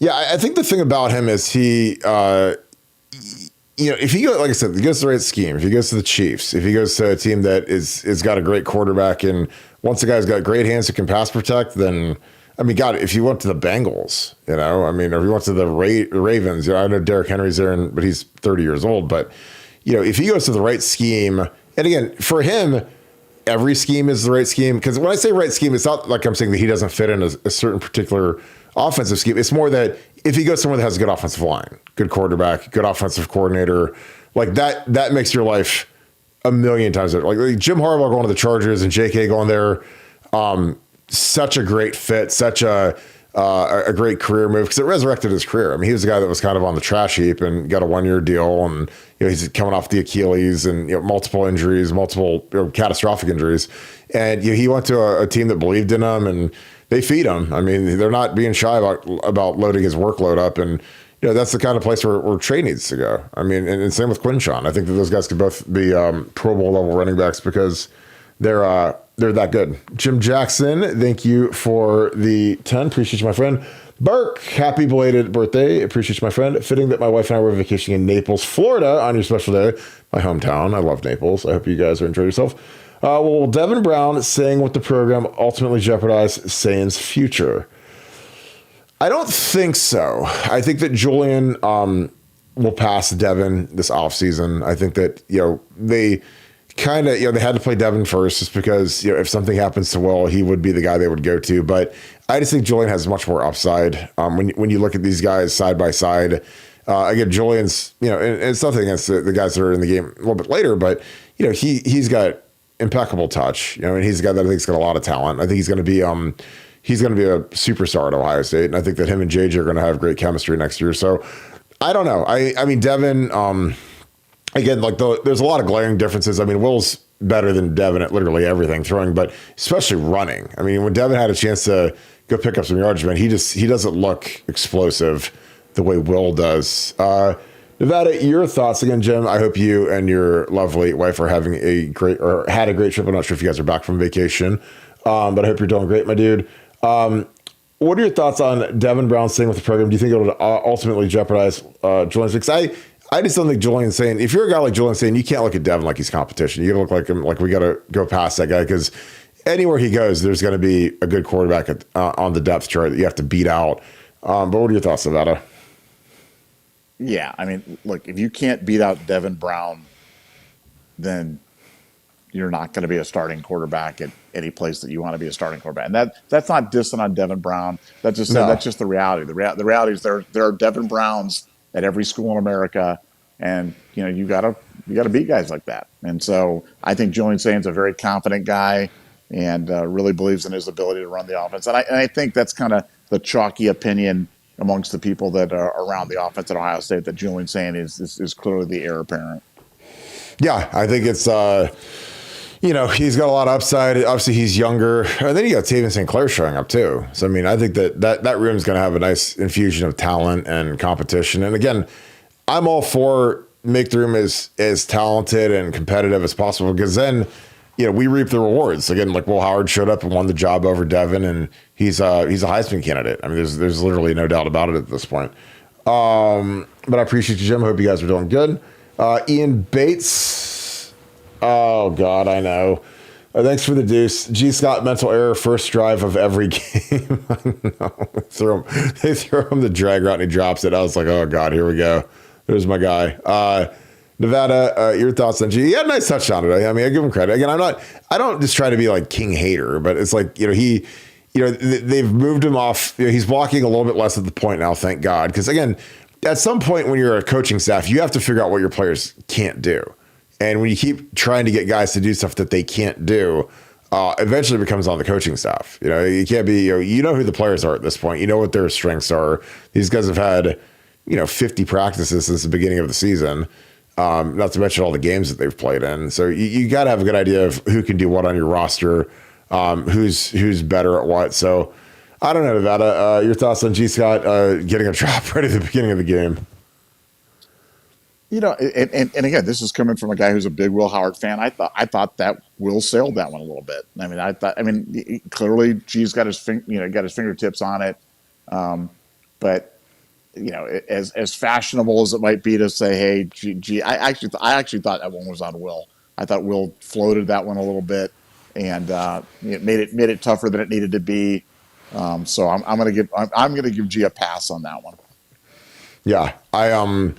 Yeah, I think the thing about him is he, if he goes, like I said, if he goes to the right scheme, if he goes to the Chiefs, if he goes to a team that is got a great quarterback, and once the guy's got great hands who can pass protect, then. I mean, God, if you went to the Bengals, or if you went to the Ravens, I know Derrick Henry's there, but he's 30 years old. But, if he goes to the right scheme, and again, for him, every scheme is the right scheme. Because when I say right scheme, it's not like I'm saying that he doesn't fit in a certain particular offensive scheme. It's more that if he goes somewhere that has a good offensive line, good quarterback, good offensive coordinator, like that makes your life a million times better. Like Jim Harbaugh going to the Chargers and J.K. going there, such a great fit, such a great career move, because it resurrected his career. I mean, he was the guy that was kind of on the trash heap and got a 1-year deal, and he's coming off the Achilles and multiple injuries, multiple catastrophic injuries, and he went to a team that believed in him, and they feed him. I mean, they're not being shy about loading his workload up, and that's the kind of place where Trey needs to go. I mean, and same with Quinshawn. I think that those guys could both be Pro Bowl level running backs because they're that good. Jim Jackson, thank you for the 10. Appreciate you, my friend. Burke, happy belated birthday. Appreciate you, my friend. Fitting that my wife and I were vacationing in Naples, Florida on your special day. My hometown. I love Naples. I hope you guys are enjoying yourself. Will Devin Brown saying with the program ultimately jeopardize Sain's future? I don't think so. I think that Julian will pass Devin this offseason. I think that, they kind of, they had to play Devin first just because, if something happens to Will, he would be the guy they would go to. But I just think Julian has much more upside. When you look at these guys side by side, again, Julian's, and it's nothing against the guys that are in the game a little bit later, but, he's got impeccable touch, and he's a guy that I think has got a lot of talent. I think he's going to be a superstar at Ohio State. And I think that him and JJ are going to have great chemistry next year. So I don't know. I mean, Devin, again, there's a lot of glaring differences. I mean, Will's better than Devin at literally everything, throwing, but especially running. I mean, when Devin had a chance to go pick up some yardage, man, he doesn't look explosive the way Will does. Nevada, your thoughts again, Jim. I hope you and your lovely wife are having had a great trip. I'm not sure if you guys are back from vacation, but I hope you're doing great, my dude. What are your thoughts on Devin Brown staying with the program? Do you think it'll ultimately jeopardize Julian's? Because I just don't think Julian's saying, if you're a guy like Julian saying, you can't look at Devin like he's competition. You got to look like him, like we got to go past that guy, because anywhere he goes, there's going to be a good quarterback on the depth chart that you have to beat out. But what are your thoughts, Nevada? Yeah, I mean, look, if you can't beat out Devin Brown, then you're not going to be a starting quarterback at any place that you want to be a starting quarterback. And that's not dissing on Devin Brown. That's just the reality. The reality is there are Devin Browns at every school in America, and you gotta beat guys like that. And so I think Julian Saint's a very confident guy and really believes in his ability to run the offense. And I think that's kind of the chalky opinion amongst the people that are around the offense at Ohio State, that Julian Saint is clearly the heir apparent. Yeah, I think it's he's got a lot of upside. Obviously, he's younger. And then you got Taven St. Clair showing up too. So I mean, I think that room is going to have a nice infusion of talent and competition. And again, I'm all for make the room as talented and competitive as possible, because then we reap the rewards. Again, like Will Howard showed up and won the job over Devin, and he's a Heisman candidate. I mean, there's literally no doubt about it at this point. But I appreciate you, Jim. Hope you guys are doing good. Ian Bates. Oh God, I know. Thanks for the deuce. G. Scott, mental error, first drive of every game. No, they throw him the drag route and he drops it. I was like, oh God, here we go. There's my guy. Nevada, your thoughts on G? He had a nice touchdown today. I mean, I give him credit. Again, I don't just try to be like king hater, but it's like, they've moved him off. He's walking a little bit less at the point now, thank God. Because again, at some point when you're a coaching staff, you have to figure out what your players can't do. And when you keep trying to get guys to do stuff that they can't do, eventually it becomes on the coaching staff. You can't be, you know who the players are at this point. You know what their strengths are. These guys have had, 50 practices since the beginning of the season. Not to mention all the games that they've played in. So you got to have a good idea of who can do what on your roster, who's better at what. So I don't know, Nevada. Your thoughts on G. Scott getting a drop right at the beginning of the game? And again, this is coming from a guy who's a big Will Howard fan. I thought that Will sailed that one a little bit. I mean, clearly G's got his fingertips on it. But as fashionable as it might be to say, hey, G, I actually thought that one was on Will. I thought Will floated that one a little bit, and it made it tougher than it needed to be. So I'm gonna give G a pass on that one. Yeah, I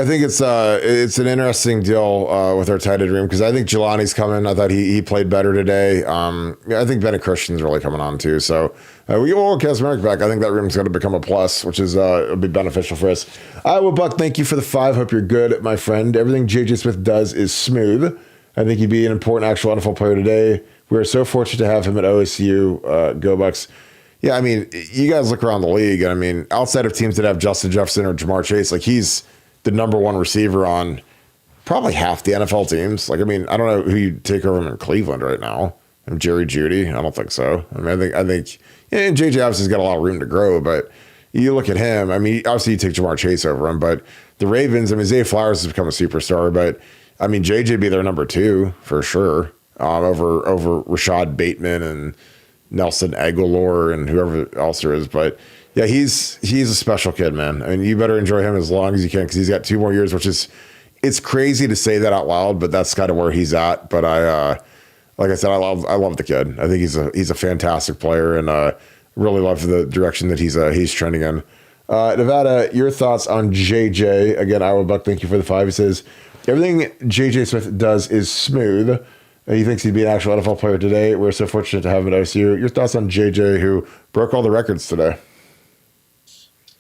think it's an interesting deal with our tight end room, because I think Jelani's coming. I thought he played better today. I think Bennett Christian's really coming on too. So we get all Kasmeric back. I think that room's going to become a plus, which is it'll be beneficial for us. Iowa Buck, thank you for the 5. Hope you're good, my friend. Everything JJ Smith does is smooth. I think he'd be an important actual NFL player today. We're so fortunate to have him at OSU. Go Bucks. Yeah, I mean, you guys look around the league, and I mean, outside of teams that have Justin Jefferson or Jamar Chase, like he's the number one receiver on probably half the NFL teams. Like, I mean, I don't know who you take over him in Cleveland right now. Jerry Jeudy? I don't think so. I mean, I think, and JJ obviously has got a lot of room to grow, but you look at him. I mean, obviously you take Jamar Chase over him, but the Ravens, I mean, Zay Flowers has become a superstar, but I mean, JJ be their number 2 for sure, over Rashad Bateman and Nelson Aguilar and whoever else there is. But yeah, he's a special kid, man. I mean, you better enjoy him as long as you can, because he's got 2 more years, which is, it's crazy to say that out loud, but that's kind of where he's at. But like I said, I love the kid. I think he's a fantastic player, and really love the direction that he's trending in. Nevada, your thoughts on JJ? Again, Iowa Buck, thank you for the 5. He says everything JJ Smith does is smooth. He thinks he'd be an actual NFL player today. We're so fortunate to have him at OSU. Your thoughts on JJ, who broke all the records today?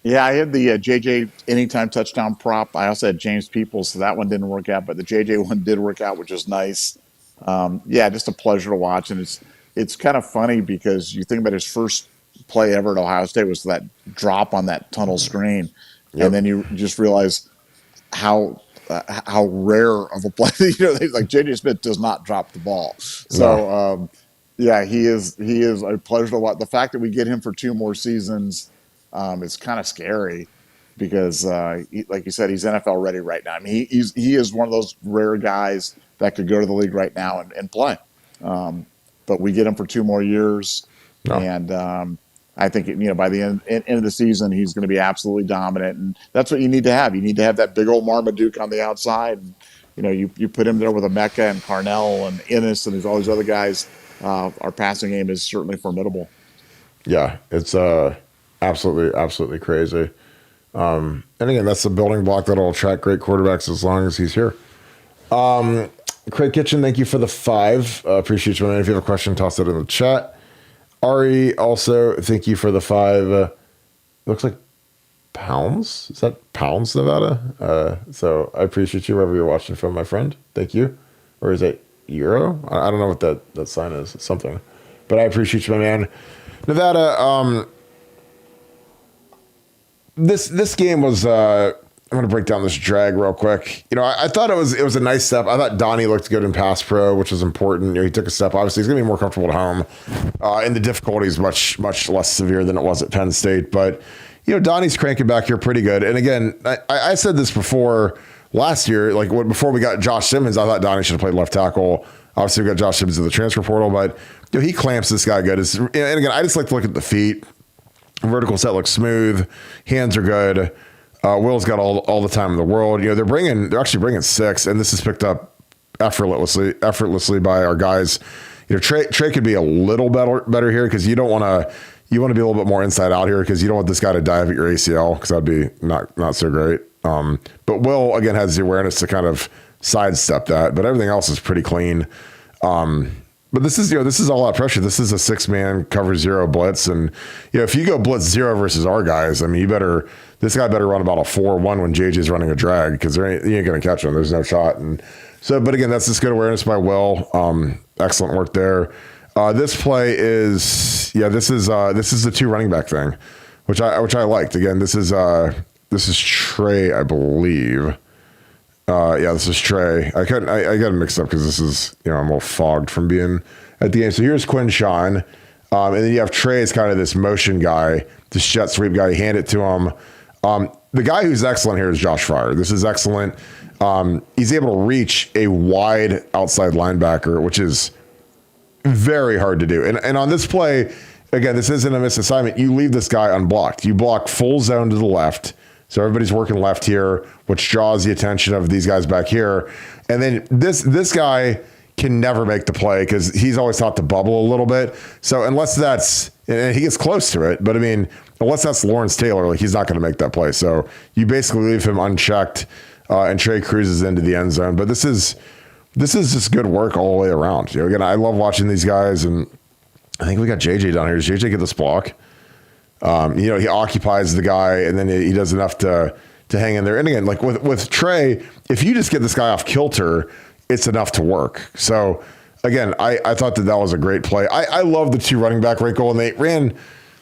Yeah, I had the JJ anytime touchdown prop. I also had James Peoples, so that one didn't work out, but the JJ one did work out, which is nice. Yeah, just a pleasure to watch, and it's kind of funny because you think about his first play ever at Ohio State was that drop on that tunnel screen, and then you just realize how rare of a play. Like JJ Smith does not drop the ball. So yeah, he is a pleasure to watch. The fact that we get him for 2 more seasons, it's kind of scary because, like you said, he's NFL ready right now. I mean, he is one of those rare guys that could go to the league right now and play. But we get him for 2 more years, and I think by the end of the season he's going to be absolutely dominant, and that's what you need to have. You need to have that big old Marmaduke on the outside. And, you put him there with Emeka and Carnell and Ennis and there's all these other guys. Our passing game is certainly formidable. Yeah, it's absolutely crazy. And again, that's the building block that'll attract great quarterbacks as long as he's here. Craig Kitchen, thank you for the 5. Appreciate you, man. If you have a question, toss it in the chat. Ari, also, thank you for the 5. Looks like pounds. Is that pounds, Nevada? So I appreciate you wherever you're watching from, my friend. Thank you. Or is it euro? I don't know what that sign is. It's something. But I appreciate you, my man. Nevada, this game was I'm going to break down this drag real quick. I thought it was a nice step. I thought Donnie looked good in pass pro, which was important. He took a step. Obviously, he's going to be more comfortable at home. And the difficulty is much, much less severe than it was at Penn State. But, Donnie's cranking back here pretty good. And again, I said this before last year, before we got Josh Simmons, I thought Donnie should have played left tackle. Obviously, we got Josh Simmons in the transfer portal, but he clamps this guy good. And again, I just like to look at the feet. Vertical set looks smooth. Hands are good. Will's got all the time in the world. They're actually bringing 6, and this is picked up effortlessly by our guys. Trey could be a little better here because you want to be a little bit more inside out here because you don't want this guy to dive at your ACL because that'd be not so great. But Will again has the awareness to kind of sidestep that, but everything else is pretty clean. But this is all out pressure. This is a 6-man cover 0 blitz. And, if you go blitz 0 versus our guys, I mean, this guy better run about a 4-1 when JJ's running a drag because you ain't going to catch him. There's no shot. And so, but again, that's just good awareness by Will. Excellent work there. This play is the 2 running back thing, which I liked. Again, this is Trey, I believe. This is Trey. I got him mixed up because this is, I'm a little fogged from being at the game. So here's Quinshawn. And then you have Trey as kind of this motion guy, this jet sweep guy. You hand it to him. The guy who's excellent here is Josh Fryer. This is excellent. He's able to reach a wide outside linebacker, which is very hard to do. And on this play, again, this isn't a misassignment. You leave this guy unblocked. You block full zone to the left. So everybody's working left here, which draws the attention of these guys back here. And then this guy can never make the play because he's always taught to bubble a little bit. So unless and he gets close to it, but I mean, unless that's Lawrence Taylor, he's not going to make that play. So you basically leave him unchecked, and Trey cruises into the end zone. But this is just good work all the way around. Again, I love watching these guys, and I think we got JJ down here. Does JJ get this block? He occupies the guy, and then he does enough to hang in there. And again, with Trey, if you just get this guy off kilter, it's enough to work. So again, I thought that was a great play. I love the 2 running back wrinkle, and they ran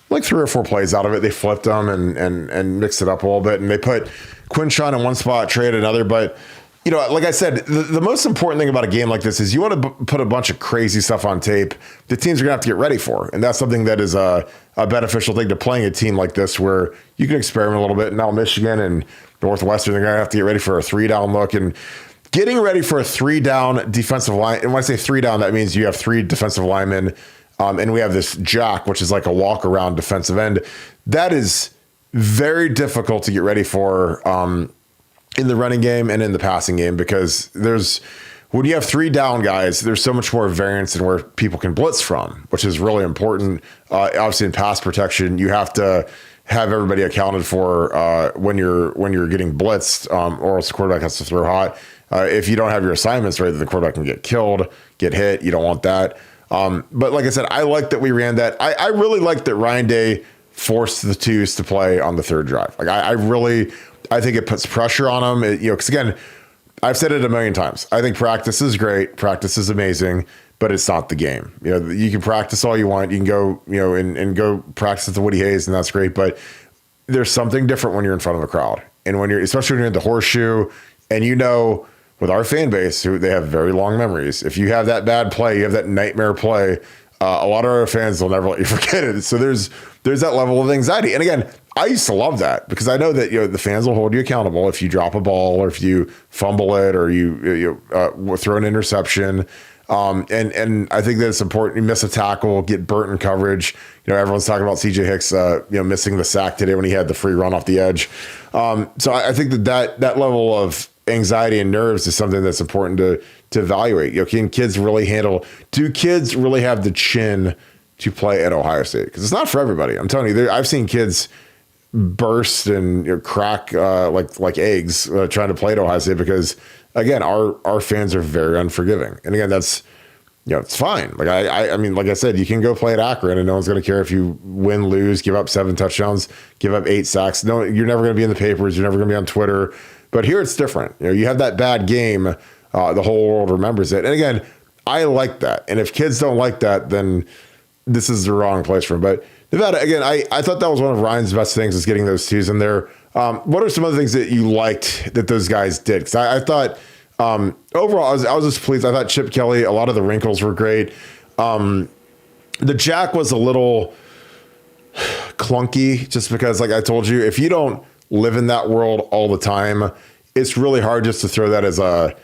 3 or 4 plays out of it. They flipped them and mixed it up a little bit, and they put Quinshawn in one spot, Trey in another. But like I said, the most important thing about a game like this is you want to put a bunch of crazy stuff on tape the teams are going to have to get ready for. And that's something that is a beneficial thing to playing a team like this where you can experiment a little bit. Now Michigan and Northwestern, they're going to have to get ready for a 3-down look. And getting ready for a 3-down defensive line, and when I say 3-down, that means you have 3 defensive linemen, and we have this jack, which is like a walk-around defensive end. That is very difficult to get ready for in the running game and in the passing game because when you have 3 down guys, there's so much more variance in where people can blitz from, which is really important. Obviously, in pass protection, you have to have everybody accounted for when you're getting blitzed, or else the quarterback has to throw hot. If you don't have your assignments right, then the quarterback can get killed, get hit. You don't want that. But like I said, I like that we ran that. I really like that Ryan Day forced the 2s to play on the 3rd drive. I think it puts pressure on them. Because again, I've said it a million times. I think practice is great. Practice is amazing, but it's not the game. You can practice all you want. You can go, and go practice at the Woody Hayes, and that's great. But there's something different when you're in front of a crowd, and especially when you're in the horseshoe, and with our fan base, they have very long memories. If you have that bad play, you have that nightmare play, a lot of our fans will never let you forget it. So there's that level of anxiety. And again, I used to love that because I know that the fans will hold you accountable if you drop a ball or if you fumble it or you throw an interception. And I think that it's important. You miss a tackle, get burnt in coverage. Everyone's talking about CJ Hicks, missing the sack today when he had the free run off the edge. So I think that level of anxiety and nerves is something that's important to evaluate. Can kids really do kids really have the chin to play at Ohio State? Because it's not for everybody. I'm telling you, I've seen kids burst and crack like eggs trying to play at Ohio State because again, our fans are very unforgiving. And again, that's, it's fine. Like I mean, like I said, you can go play at Akron and no one's going to care if you win, lose, give up 7 touchdowns, give up 8 sacks. No, you're never going to be in the papers. You're never going to be on Twitter. But here it's different. You have that bad game. The whole world remembers it. And again, I like that. And if kids don't like that, then this is the wrong place for them. But Nevada, again, I thought that was one of Ryan's best things is getting those twos in there. What are some other things that you liked that those guys did? Because I thought overall, I was just pleased. I thought Chip Kelly, a lot of the wrinkles were great. The jack was a little clunky just because, like I told you, if you don't live in that world all the time, it's really hard just to throw that as a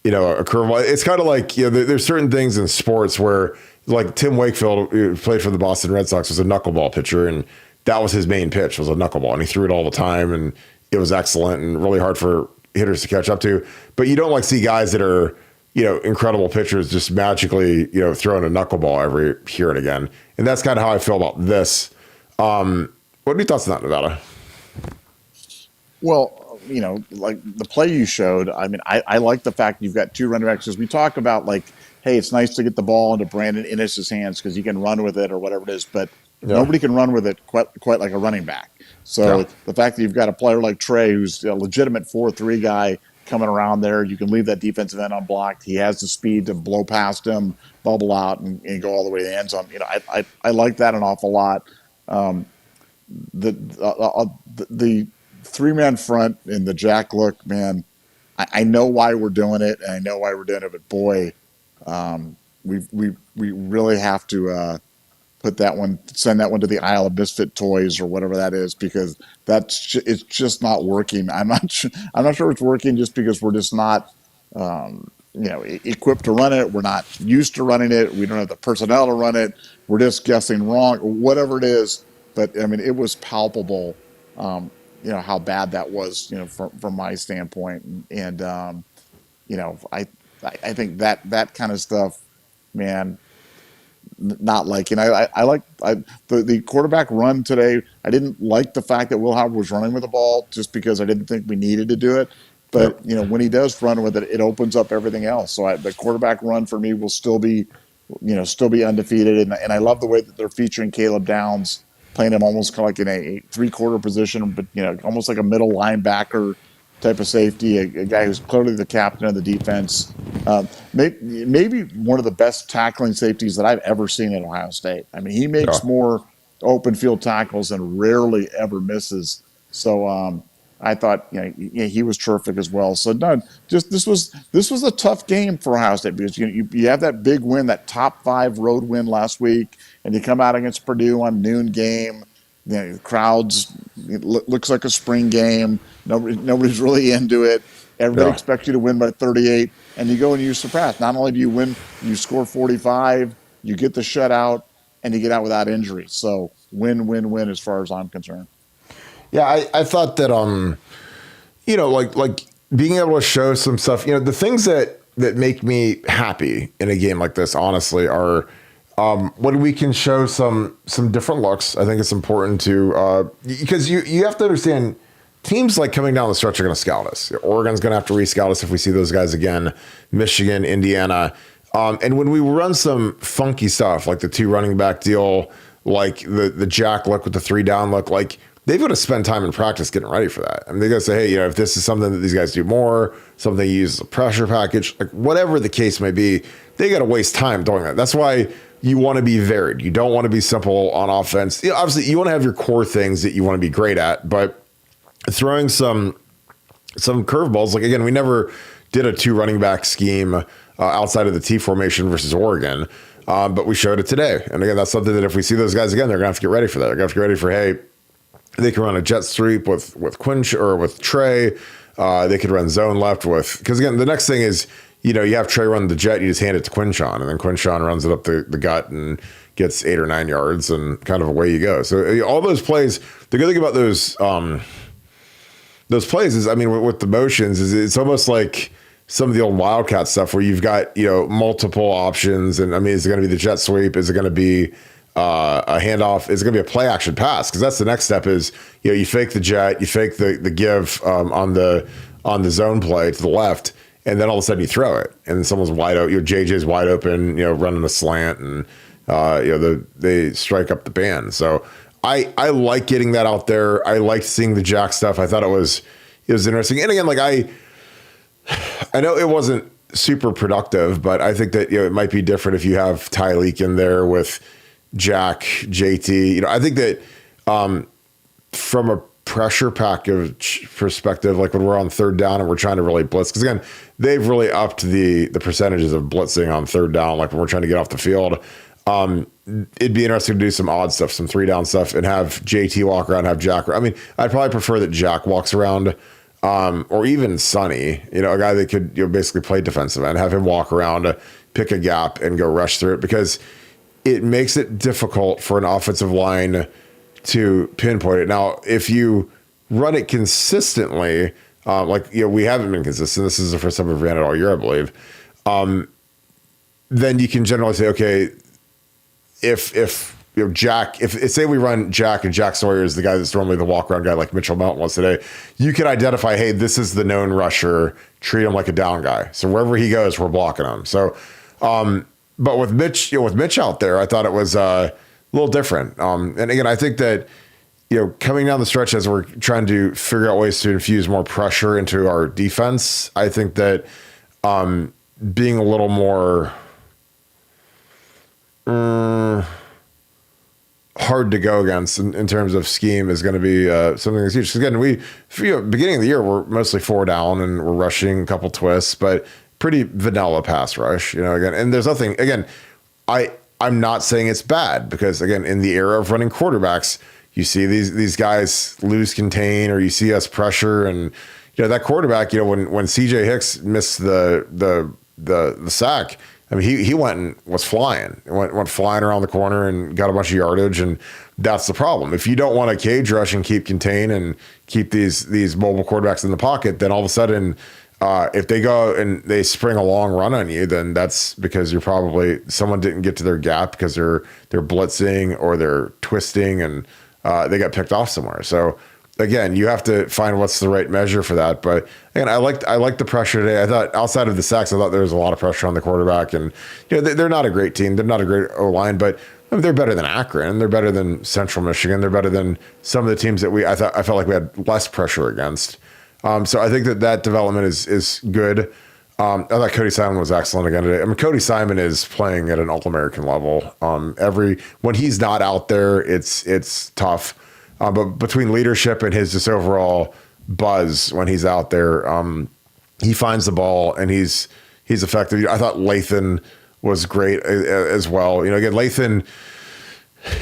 curveball. It's kind of like, there's certain things in sports where, like Tim Wakefield, who played for the Boston Red Sox, was a knuckleball pitcher, and that was his main pitch, was a knuckleball, and he threw it all the time, and it was excellent and really hard for hitters to catch up to. But you don't see guys that are, incredible pitchers just magically, throwing a knuckleball every here and again. And that's kind of how I feel about this. What are your thoughts on that, Nevada? Well, like the play you showed, I mean, I like the fact you've got 2 running backs, because we talk about, like, hey, it's nice to get the ball into Brandon Innis's hands because he can run with it or whatever it is, but nobody can run with it quite like a running back. So the fact that you've got a player like Trey, who's a legitimate 4-3 guy coming around there, you can leave that defensive end unblocked. He has the speed to blow past him, bubble out, and go all the way to the end zone. I like that an awful lot. The 3-man front in the jack look, man, I know why we're doing it, and I know why we're doing it, but boy, we really have to send that one to the Isle of Misfit Toys or whatever that is, because it's just not working. I'm not sure it's working just because we're just not equipped to run it. We're not used to running it. We don't have the personnel to run it. We're just guessing wrong, or whatever it is. But I mean, it was palpable, how bad that was, from my standpoint. And I think that kind of stuff, man, not liking. I like the quarterback run today. I didn't like the fact that Will Howard was running with the ball just because I didn't think we needed to do it. But when he does run with it, it opens up everything else. So the quarterback run for me will still be undefeated. And I love the way that they're featuring Caleb Downs, playing him almost kind of like in a 3-quarter position, but almost like a middle linebacker type of safety, a guy who's clearly the captain of the defense. Maybe one of the best tackling safeties that I've ever seen at Ohio State. I mean, he makes more open field tackles and rarely ever misses. So I thought he was terrific as well. So no, just this was a tough game for Ohio State, because you have that big win, that top 5 road win last week, and you come out against Purdue on noon game. The crowds, it looks like a spring game. Nobody's really into it. Everybody expects you to win by 38, and you go and you surpass. Not only do you win, you score 45, you get the shutout, and you get out without injury. So win, win, win as far as I'm concerned. Yeah, I thought that like being able to show some stuff. The things that make me happy in a game like this, honestly, are when we can show some different looks. I think it's important to because you have to understand, teams like coming down the stretch are going to scout us. Oregon's going to have to re-scout us if we see those guys again. Michigan, Indiana, and when we run some funky stuff like the 2 running back deal, like the jack look with the 3 down look, like they've got to spend time in practice getting ready for that. I mean, they got to say, hey, if this is something that these guys do more, something you use as a pressure package, like whatever the case may be, they got to waste time doing that. That's why you want to be varied. You don't want to be simple on offense. Obviously, you want to have your core things that you want to be great at, but throwing some curveballs. Like, again, we never did a 2 running back scheme outside of the T formation versus Oregon, but we showed it today. And again, that's something that if we see those guys again, they're going to have to get ready for that. They're going to have to get ready for, hey, they can run a jet sweep with Quinn or with Trey. They could run zone left with, because again, the next thing is, you have Trey run the jet, you just hand it to Quinshawn, and then Quinshawn runs it up the gut and gets 8 or 9 yards, and kind of away you go. So all those plays, the good thing about those plays is, I mean, with the motions, is it's almost like some of the old Wildcat stuff where you've got, multiple options. And I mean, is it going to be the jet sweep? Is it going to be a handoff? Is it going to be a play action pass? Because that's the next step is, you fake the jet, you fake the give on the zone play to the left, and then all of a sudden you throw it, and someone's wide open. JJ's wide open, running a slant, and they strike up the band. So I like getting that out there. I liked seeing the Jack stuff. I thought it was interesting. And again, like I know it wasn't super productive, but I think that it might be different if you have Tyleek in there with Jack, JT. I think that from a pressure package perspective, like when we're on third down and we're trying to really blitz, because again, they've really upped the percentages of blitzing on third down, like when we're trying to get off the field. It'd be interesting to do some odd stuff, some 3-down stuff, and have JT walk around, have Jack. I mean, I'd probably prefer that Jack walks around, or even Sonny, a guy that could basically play defensive end, have him walk around, pick a gap, and go rush through it, because it makes it difficult for an offensive line to pinpoint it. Now, if you run it consistently, we haven't been consistent. This is the first time we've ran it all year, I believe. Then you can generally say, okay, if Jack, if say we run Jack and Jack Sawyer is the guy that's normally the walk around guy like Mitchell Mountain was today, you can identify, hey, this is the known rusher, treat him like a down guy. So wherever he goes, we're blocking him. So, but with Mitch, with Mitch out there, I thought it was a little different. And again, I think that, coming down the stretch as we're trying to figure out ways to infuse more pressure into our defense, I think that being a little more hard to go against in terms of scheme is going to be something that's huge. Because again, beginning of the year, we're mostly 4 down and we're rushing a couple twists, but pretty vanilla pass rush, again. And there's nothing, again, I'm not saying it's bad, because again, in the era of running quarterbacks, you see these guys lose contain, or you see us pressure, and that quarterback, when CJ Hicks missed the sack, I mean, he went and was flying, went flying around the corner and got a bunch of yardage, and that's the problem. If you don't want to cage rush and keep contain and keep these mobile quarterbacks in the pocket, then all of a sudden, if they go and they spring a long run on you, then that's because you're probably someone didn't get to their gap because they're blitzing or they're twisting, and they got picked off somewhere. So again, you have to find what's the right measure for that. But again, I liked the pressure today. I thought outside of the sacks, I thought there was a lot of pressure on the quarterback, and they're not a great team. They're not a great O-line, but they're better than Akron. They're better than Central Michigan. They're better than some of the teams that I felt like we had less pressure against. So I think that development is good. I thought Cody Simon was excellent again today. I mean, Cody Simon is playing at an All-American level. When he's not out there, it's tough. But between leadership and his just overall buzz when he's out there, he finds the ball and he's effective. I thought Lathan was great as well. Again, Lathan.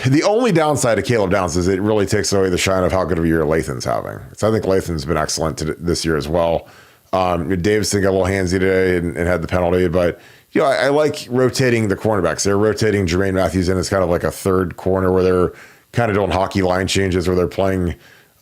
The only downside of Caleb Downs is it really takes away the shine of how good of a year Lathan's having. So I think Lathan's been excellent this year as well. Davison got a little handsy today and had the penalty, but I like rotating the cornerbacks. They're rotating Jermaine Matthews in as kind of like a third corner where they're kind of doing hockey line changes where they're playing,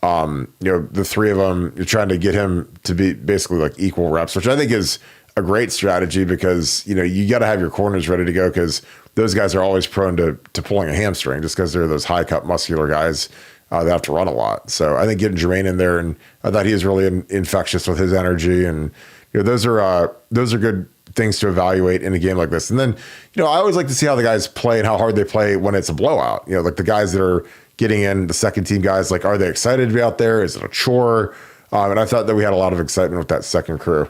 the three of them. You're trying to get him to be basically like equal reps, which I think is a great strategy, because you got to have your corners ready to go, because those guys are always prone to pulling a hamstring just because they're those high cut muscular guys that have to run a lot. So I think getting Jermaine in there, and I thought he was really infectious with his energy, and those are good things to evaluate in a game like this. And then I always like to see how the guys play and how hard they play when it's a blowout. Like the guys that are getting in, the second team guys, like, are they excited to be out there? Is it a chore? And I thought that we had a lot of excitement with that second crew.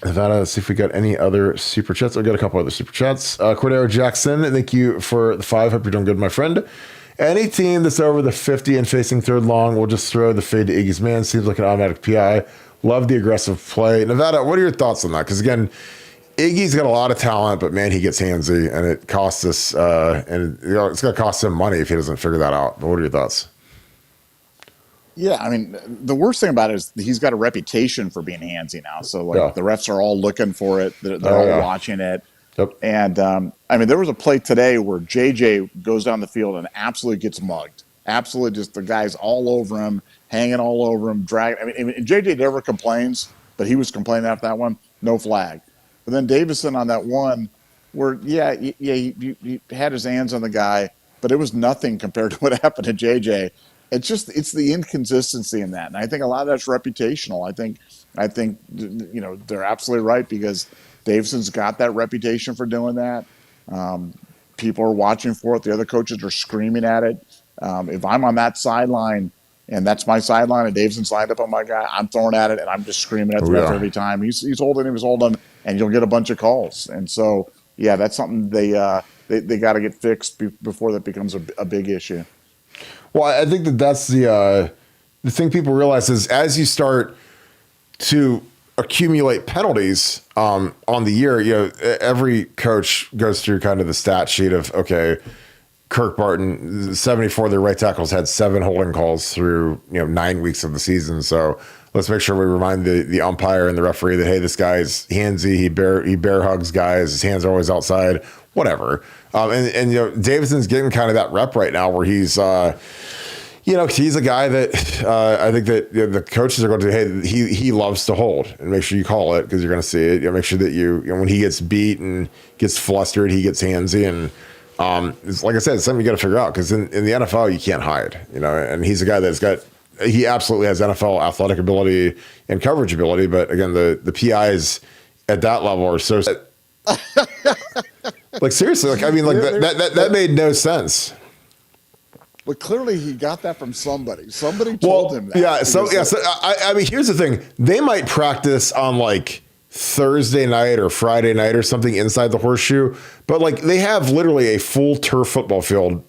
Let's see if we got any other super chats. I've got a couple other super chats. Cordero Jackson, thank you for the 5. Hope you're doing good, my friend. Any team that's over the 50 and facing third long will just throw the fade to Iggy's man. Seems like an automatic PI. Love the aggressive play. Nevada, what are your thoughts on that? Because again, Iggy's got a lot of talent, but man, he gets handsy, and it costs us, and it's going to cost him money if he doesn't figure that out. But what are your thoughts? Yeah, I mean, the worst thing about it is he's got a reputation for being handsy now. So, the refs are all looking for it. They're all watching it. Yep. And, I mean, there was a play today where JJ goes down the field and absolutely gets mugged. Absolutely, just the guy's all over him, hanging all over him, dragging. I mean, JJ never complains, but he was complaining after that one. No flag. But then Davison on that one where, he had his hands on the guy, but it was nothing compared to what happened to JJ. it's the inconsistency in that, and I think a lot of that's reputational. I think they're absolutely right because Davison's got that reputation for doing that. People are watching for it. The other coaches are screaming at it. If I'm on that sideline and that's my sideline and Davison's lined up on my guy, I'm throwing at it and I'm just screaming at the ref every time. He's holding him, and you'll get a bunch of calls. And so, yeah, that's something they got to get fixed before that becomes a big issue. Well, I think that's the thing people realize is as you start to accumulate penalties on the year, every coach goes through kind of the stat sheet of, okay, Kirk Barton, 74 of their right tackles had 7 holding calls through 9 weeks of the season. So let's make sure we remind the umpire and the referee that, hey, this guy's handsy, he bear hugs guys, his hands are always outside, whatever. And Davison's getting kind of that rep right now where he's he's a guy that I think that the coaches are going to, hey, he loves to hold, and make sure you call it because you're going to see it. Make sure that when he gets beat and gets flustered, he gets handsy. And it's, like I said, it's something you got to figure out because in the NFL, you can't hide, and he's a guy he absolutely has NFL athletic ability and coverage ability. But again, the PIs at that level are so like seriously, that made no sense. But clearly he got that from somebody. Somebody told him that. Yeah. So I mean, here's the thing. They might practice on like Thursday night or Friday night or something inside the horseshoe, but like they have literally a full turf football field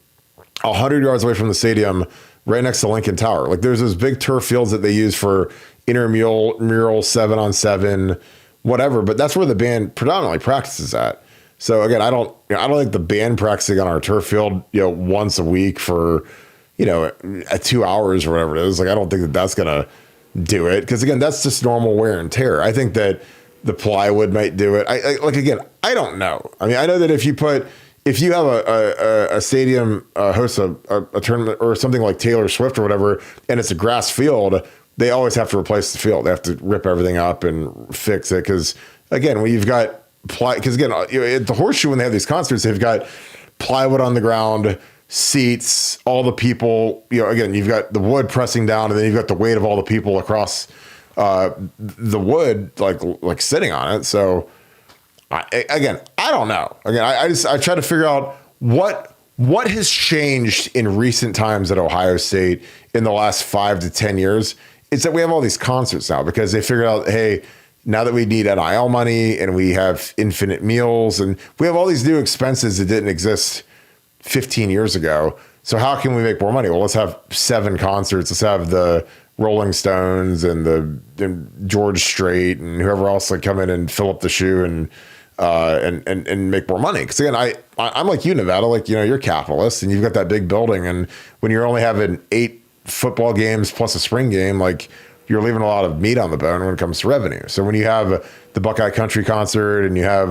100 yards away from the stadium right next to Lincoln Tower. Like there's those big turf fields that they use for intramural 7-on-7, whatever. But that's where the band predominantly practices at. So again, I don't think the band practicing on our turf field, once a week for, 2 hours or whatever it is. Like, I don't think that's going to do it. Cause again, that's just normal wear and tear. I think that the plywood might do it. I don't know. I mean, I know that if you have a stadium hosts a tournament or something like Taylor Swift or whatever, and it's a grass field, they always have to replace the field. They have to rip everything up and fix it. Cause again, when you've got because again, at the horseshoe, when they have these concerts, they've got plywood on the ground, seats, all the people, again, you've got the wood pressing down, and then you've got the weight of all the people across the wood, like sitting on it. So I don't know. Again, I try to figure out what has changed in recent times at Ohio State in the last 5 to 10 years. It's that we have all these concerts now because they figured out, hey, now that we need NIL money and we have infinite meals and we have all these new expenses that didn't exist 15 years ago. So how can we make more money? Well, let's have 7 concerts. Let's have the Rolling Stones and George Strait and whoever else come in and fill up the shoe and make more money. Because again, I'm like you, Nevada. You're a capitalist and you've got that big building. And when you're only having 8 football games plus a spring game, you're leaving a lot of meat on the bone when it comes to revenue. So when you have the Buckeye Country concert and you have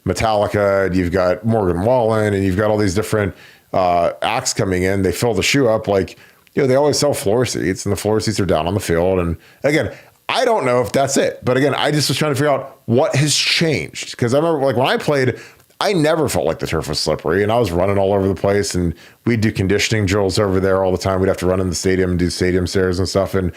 Metallica, and you've got Morgan Wallen, and you've got all these different acts coming in, they fill the shoe up. They always sell floor seats, and the floor seats are down on the field. And again, I don't know if that's it. But again, I just was trying to figure out what has changed. Because I remember when I played, I never felt like the turf was slippery, and I was running all over the place, and we'd do conditioning drills over there all the time. We'd have to run in the stadium and do stadium stairs and stuff. And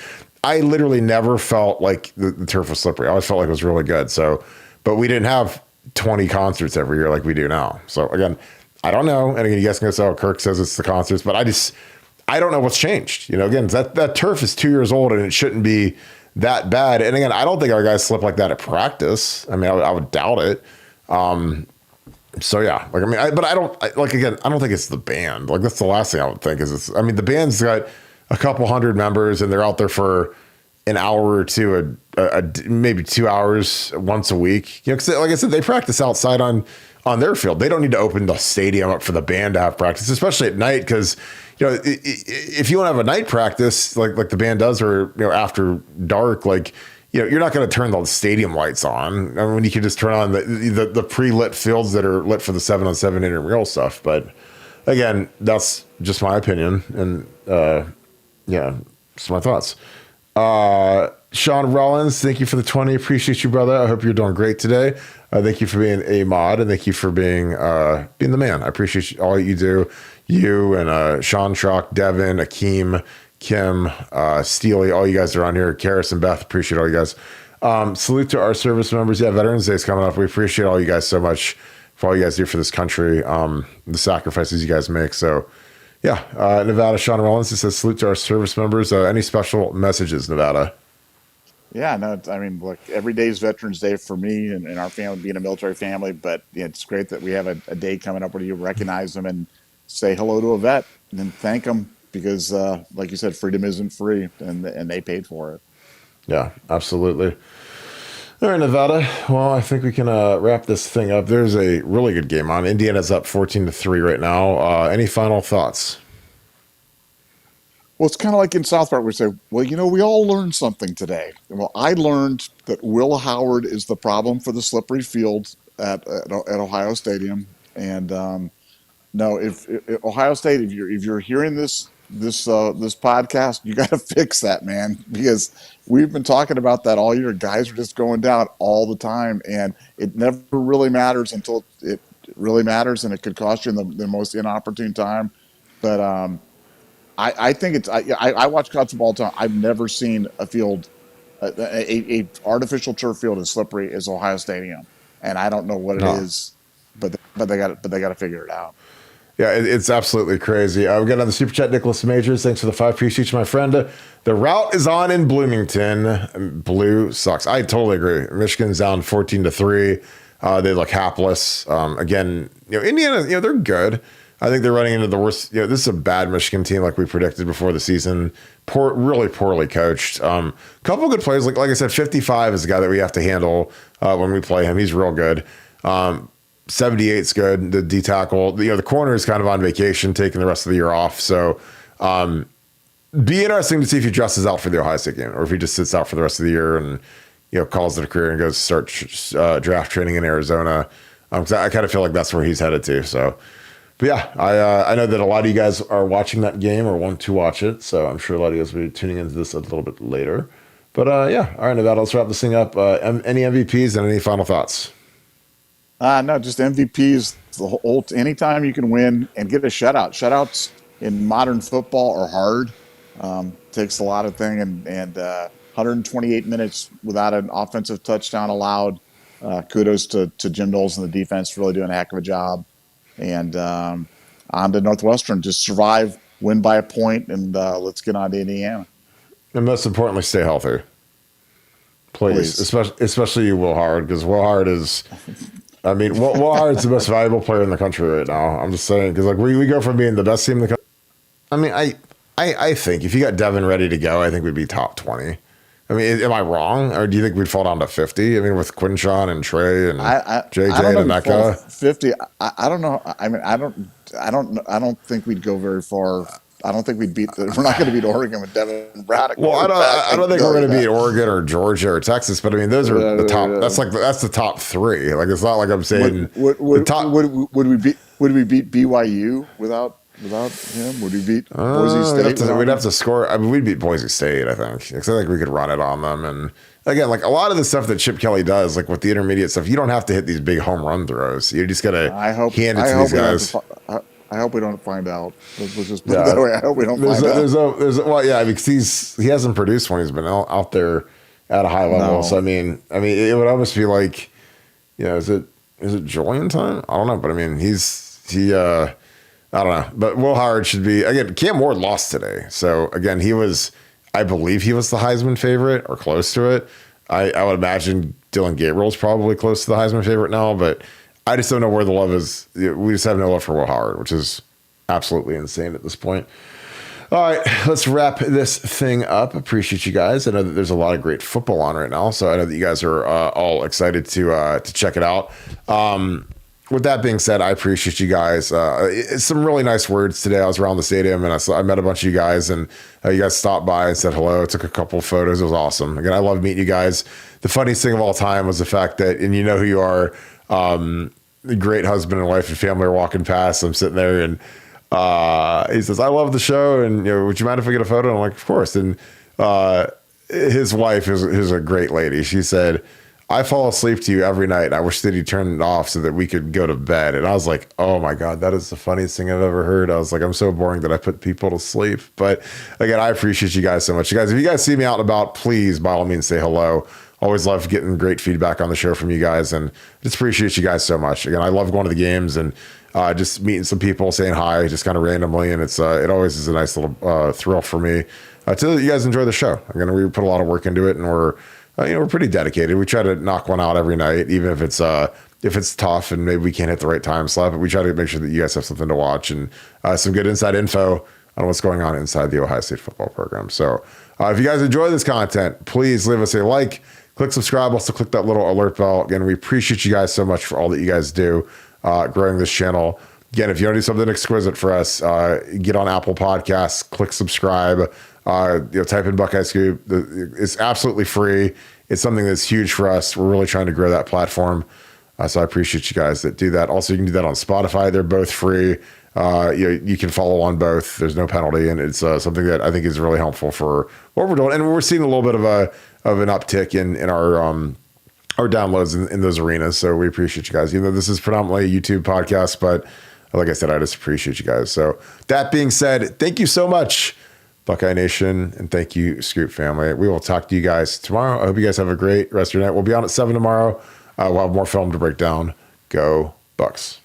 I literally never felt like the turf was slippery. I always felt like it was really good. So, but we didn't have 20 concerts every year like we do now. So again, I don't know. And again, you guys can say, Kirk says it's the concerts, but I don't know what's changed. Again, that turf is 2 years old and it shouldn't be that bad. And again, I don't think our guys slip like that at practice. I mean, I would doubt it. So yeah, I don't think it's the band. That's the last thing I would think is the band's got a couple hundred members and they're out there for an hour or two, maybe 2 hours once a week. 'Cause like I said, they practice outside on their field. They don't need to open the stadium up for the band to have practice, especially at night. Cause if you want to have a night practice like the band does, or, after dark, you're not going to turn the stadium lights on. I mean, you can just turn on the pre-lit fields that are lit for the 7-on-7 intramural stuff. But again, that's just my opinion. And, yeah, just my thoughts. Sean Rollins, thank you for the 20. Appreciate you, brother. I hope you're doing great today. Thank you for being a mod, and thank you for being the man. I appreciate all you do. You and Sean Schrock, Devin, Akeem, Kim, Steely, all you guys are on here. Karis and Beth, appreciate all you guys. Salute to our service members. Yeah, Veterans Day is coming up. We appreciate all you guys so much for all you guys do for this country, the sacrifices you guys make. So, yeah, Nevada, Sean Rollins says, salute to our service members. Any special messages, Nevada? Yeah, no, I mean, look, every day is Veterans Day for me and our family, being a military family, but it's great that we have a day coming up where you recognize them and say hello to a vet and then thank them because, like you said, freedom isn't free and they paid for it. Yeah, absolutely. All right, Nevada. Well, I think we can wrap this thing up. There's a really good game on. Indiana's up 14-3 right now. Any final thoughts? Well, it's kind of like in South Park, we say, well, we all learned something today. Well, I learned that Will Howard is the problem for the slippery field at Ohio Stadium. And no, if Ohio State, if you're hearing this podcast, you got to fix that, man, because we've been talking about that all year. Guys are just going down all the time, and it never really matters until it really matters, and it could cost you in the most inopportune time. But I think it's I watch college football all the time. I've never seen a field, a artificial turf field as slippery as Ohio Stadium, and I don't know what it is, but they got to figure it out. Yeah, it's absolutely crazy. We got another super chat, Nicholas Majors. Thanks for the 5-piece each, my friend. The route is on in Bloomington. Blue sucks. I totally agree. Michigan's down 14-3. They look hapless. Again, Indiana, they're good. I think they're running into the worst. This is a bad Michigan team, like we predicted before the season. Really poorly coached. Couple good plays. Like I said, 55 is the guy that we have to handle when we play him. He's real good. 78's good. The D tackle. The corner is kind of on vacation, taking the rest of the year off. So, be interesting to see if he dresses out for the Ohio State game, or if he just sits out for the rest of the year and calls it a career and goes start draft training in Arizona. Because I kind of feel like that's where he's headed to. So. But yeah, I know that a lot of you guys are watching that game or want to watch it, so I'm sure a lot of you guys will be tuning into this a little bit later. But yeah, all right, Nevada, let's wrap this thing up. Any MVPs and any final thoughts? No, just MVPs. The whole anytime you can win and get a shutout. Shutouts in modern football are hard. Takes a lot of thing, and 128 minutes without an offensive touchdown allowed. Kudos to Jim Knowles and the defense for really doing a heck of a job. And on to Northwestern, just survive, win by a point, and let's get on to Indiana. And most importantly, stay healthy. Please. Especially you, Will Howard, because Will Howard is, Will Howard's the most valuable player in the country right now. I'm just saying, because we go from being the best team in the country. I think if you got Devin ready to go, I think we'd be top 20. Am I wrong, or do you think we'd fall down to 50? With Quinshawn and Trey and JJ and Emeka, 50. I don't know. I don't think we'd go very far. I don't think we'd we're not going to beat Oregon with Devin Braddock. Well, I don't think we're going to beat Oregon or Georgia or Texas, but those are the top. That's the top three. It's not like I'm saying would we beat BYU without him? Would we beat Boise State? We'd have to score. We'd beat Boise State, I think. Because I think we could run it on them. And again, a lot of the stuff that Chip Kelly does, with the intermediate stuff, you don't have to hit these big home run throws. You just got to hand it to these guys. I hope we don't find out. Let's just put it that way. I hope we don't find out. Because he hasn't produced when he's been out there at a high level. No. So it would almost be like, is it Julian time? I don't know, but I don't know, but Will Howard should be, again, Cam Ward lost today. So again, I believe he was the Heisman favorite or close to it. I would imagine Dylan Gabriel's probably close to the Heisman favorite now, but I just don't know where the love is. We just have no love for Will Howard, which is absolutely insane at this point. All right, let's wrap this thing up. Appreciate you guys. I know that there's a lot of great football on right now, so I know that you guys are all excited to check it out. With that being said, I appreciate you guys. Some really nice words today. I was around the stadium and I met a bunch of you guys, and you guys stopped by and said hello. Took a couple of photos. It was awesome. Again, I love meeting you guys. The funniest thing of all time was the fact that, and you know who you are, the great husband and wife and family are walking past. I'm sitting there and he says, "I love the show, and would you mind if we get a photo?" And I'm like, "Of course." And his wife is a great lady. She said, I fall asleep to you every night. I wish that he turned it off so that we could go to bed. And I was like, oh my God, that is the funniest thing I've ever heard. I was like, I'm so boring that I put people to sleep. But again, I appreciate you guys so much. You guys, if you guys see me out and about, please, by all means, say hello. Always love getting great feedback on the show from you guys, and just appreciate you guys so much. Again, I love going to the games and just meeting some people, saying hi, just kind of randomly, and it always is a nice little thrill for me to you guys enjoy the show. Again, we put a lot of work into it, and we're pretty dedicated. We try to knock one out every night, even if it's tough and maybe we can't hit the right time slot. But we try to make sure that you guys have something to watch and some good inside info on what's going on inside the Ohio State football program. So if you guys enjoy this content, please leave us a like. Click subscribe. Also click that little alert bell. Again, we appreciate you guys so much for all that you guys do growing this channel. Again, if you want to do something exquisite for us, get on Apple Podcasts, click subscribe, type in Buckeye Scoop. It's absolutely free. It's something that's huge for us. We're really trying to grow that platform. So I appreciate you guys that do that. Also, you can do that on Spotify. They're both free. You can follow on both. There's no penalty, and it's something that I think is really helpful for what we're doing. And we're seeing a little bit of an uptick in our downloads in those arenas. So we appreciate you guys. Even though this is predominantly a YouTube podcast, but like I said, I just appreciate you guys. So that being said, thank you so much, Buckeye Nation, and thank you, Scoop family. We will talk to you guys tomorrow. I hope you guys have a great rest of your night. We'll be on at 7 tomorrow. We'll have more film to break down. Go Bucks.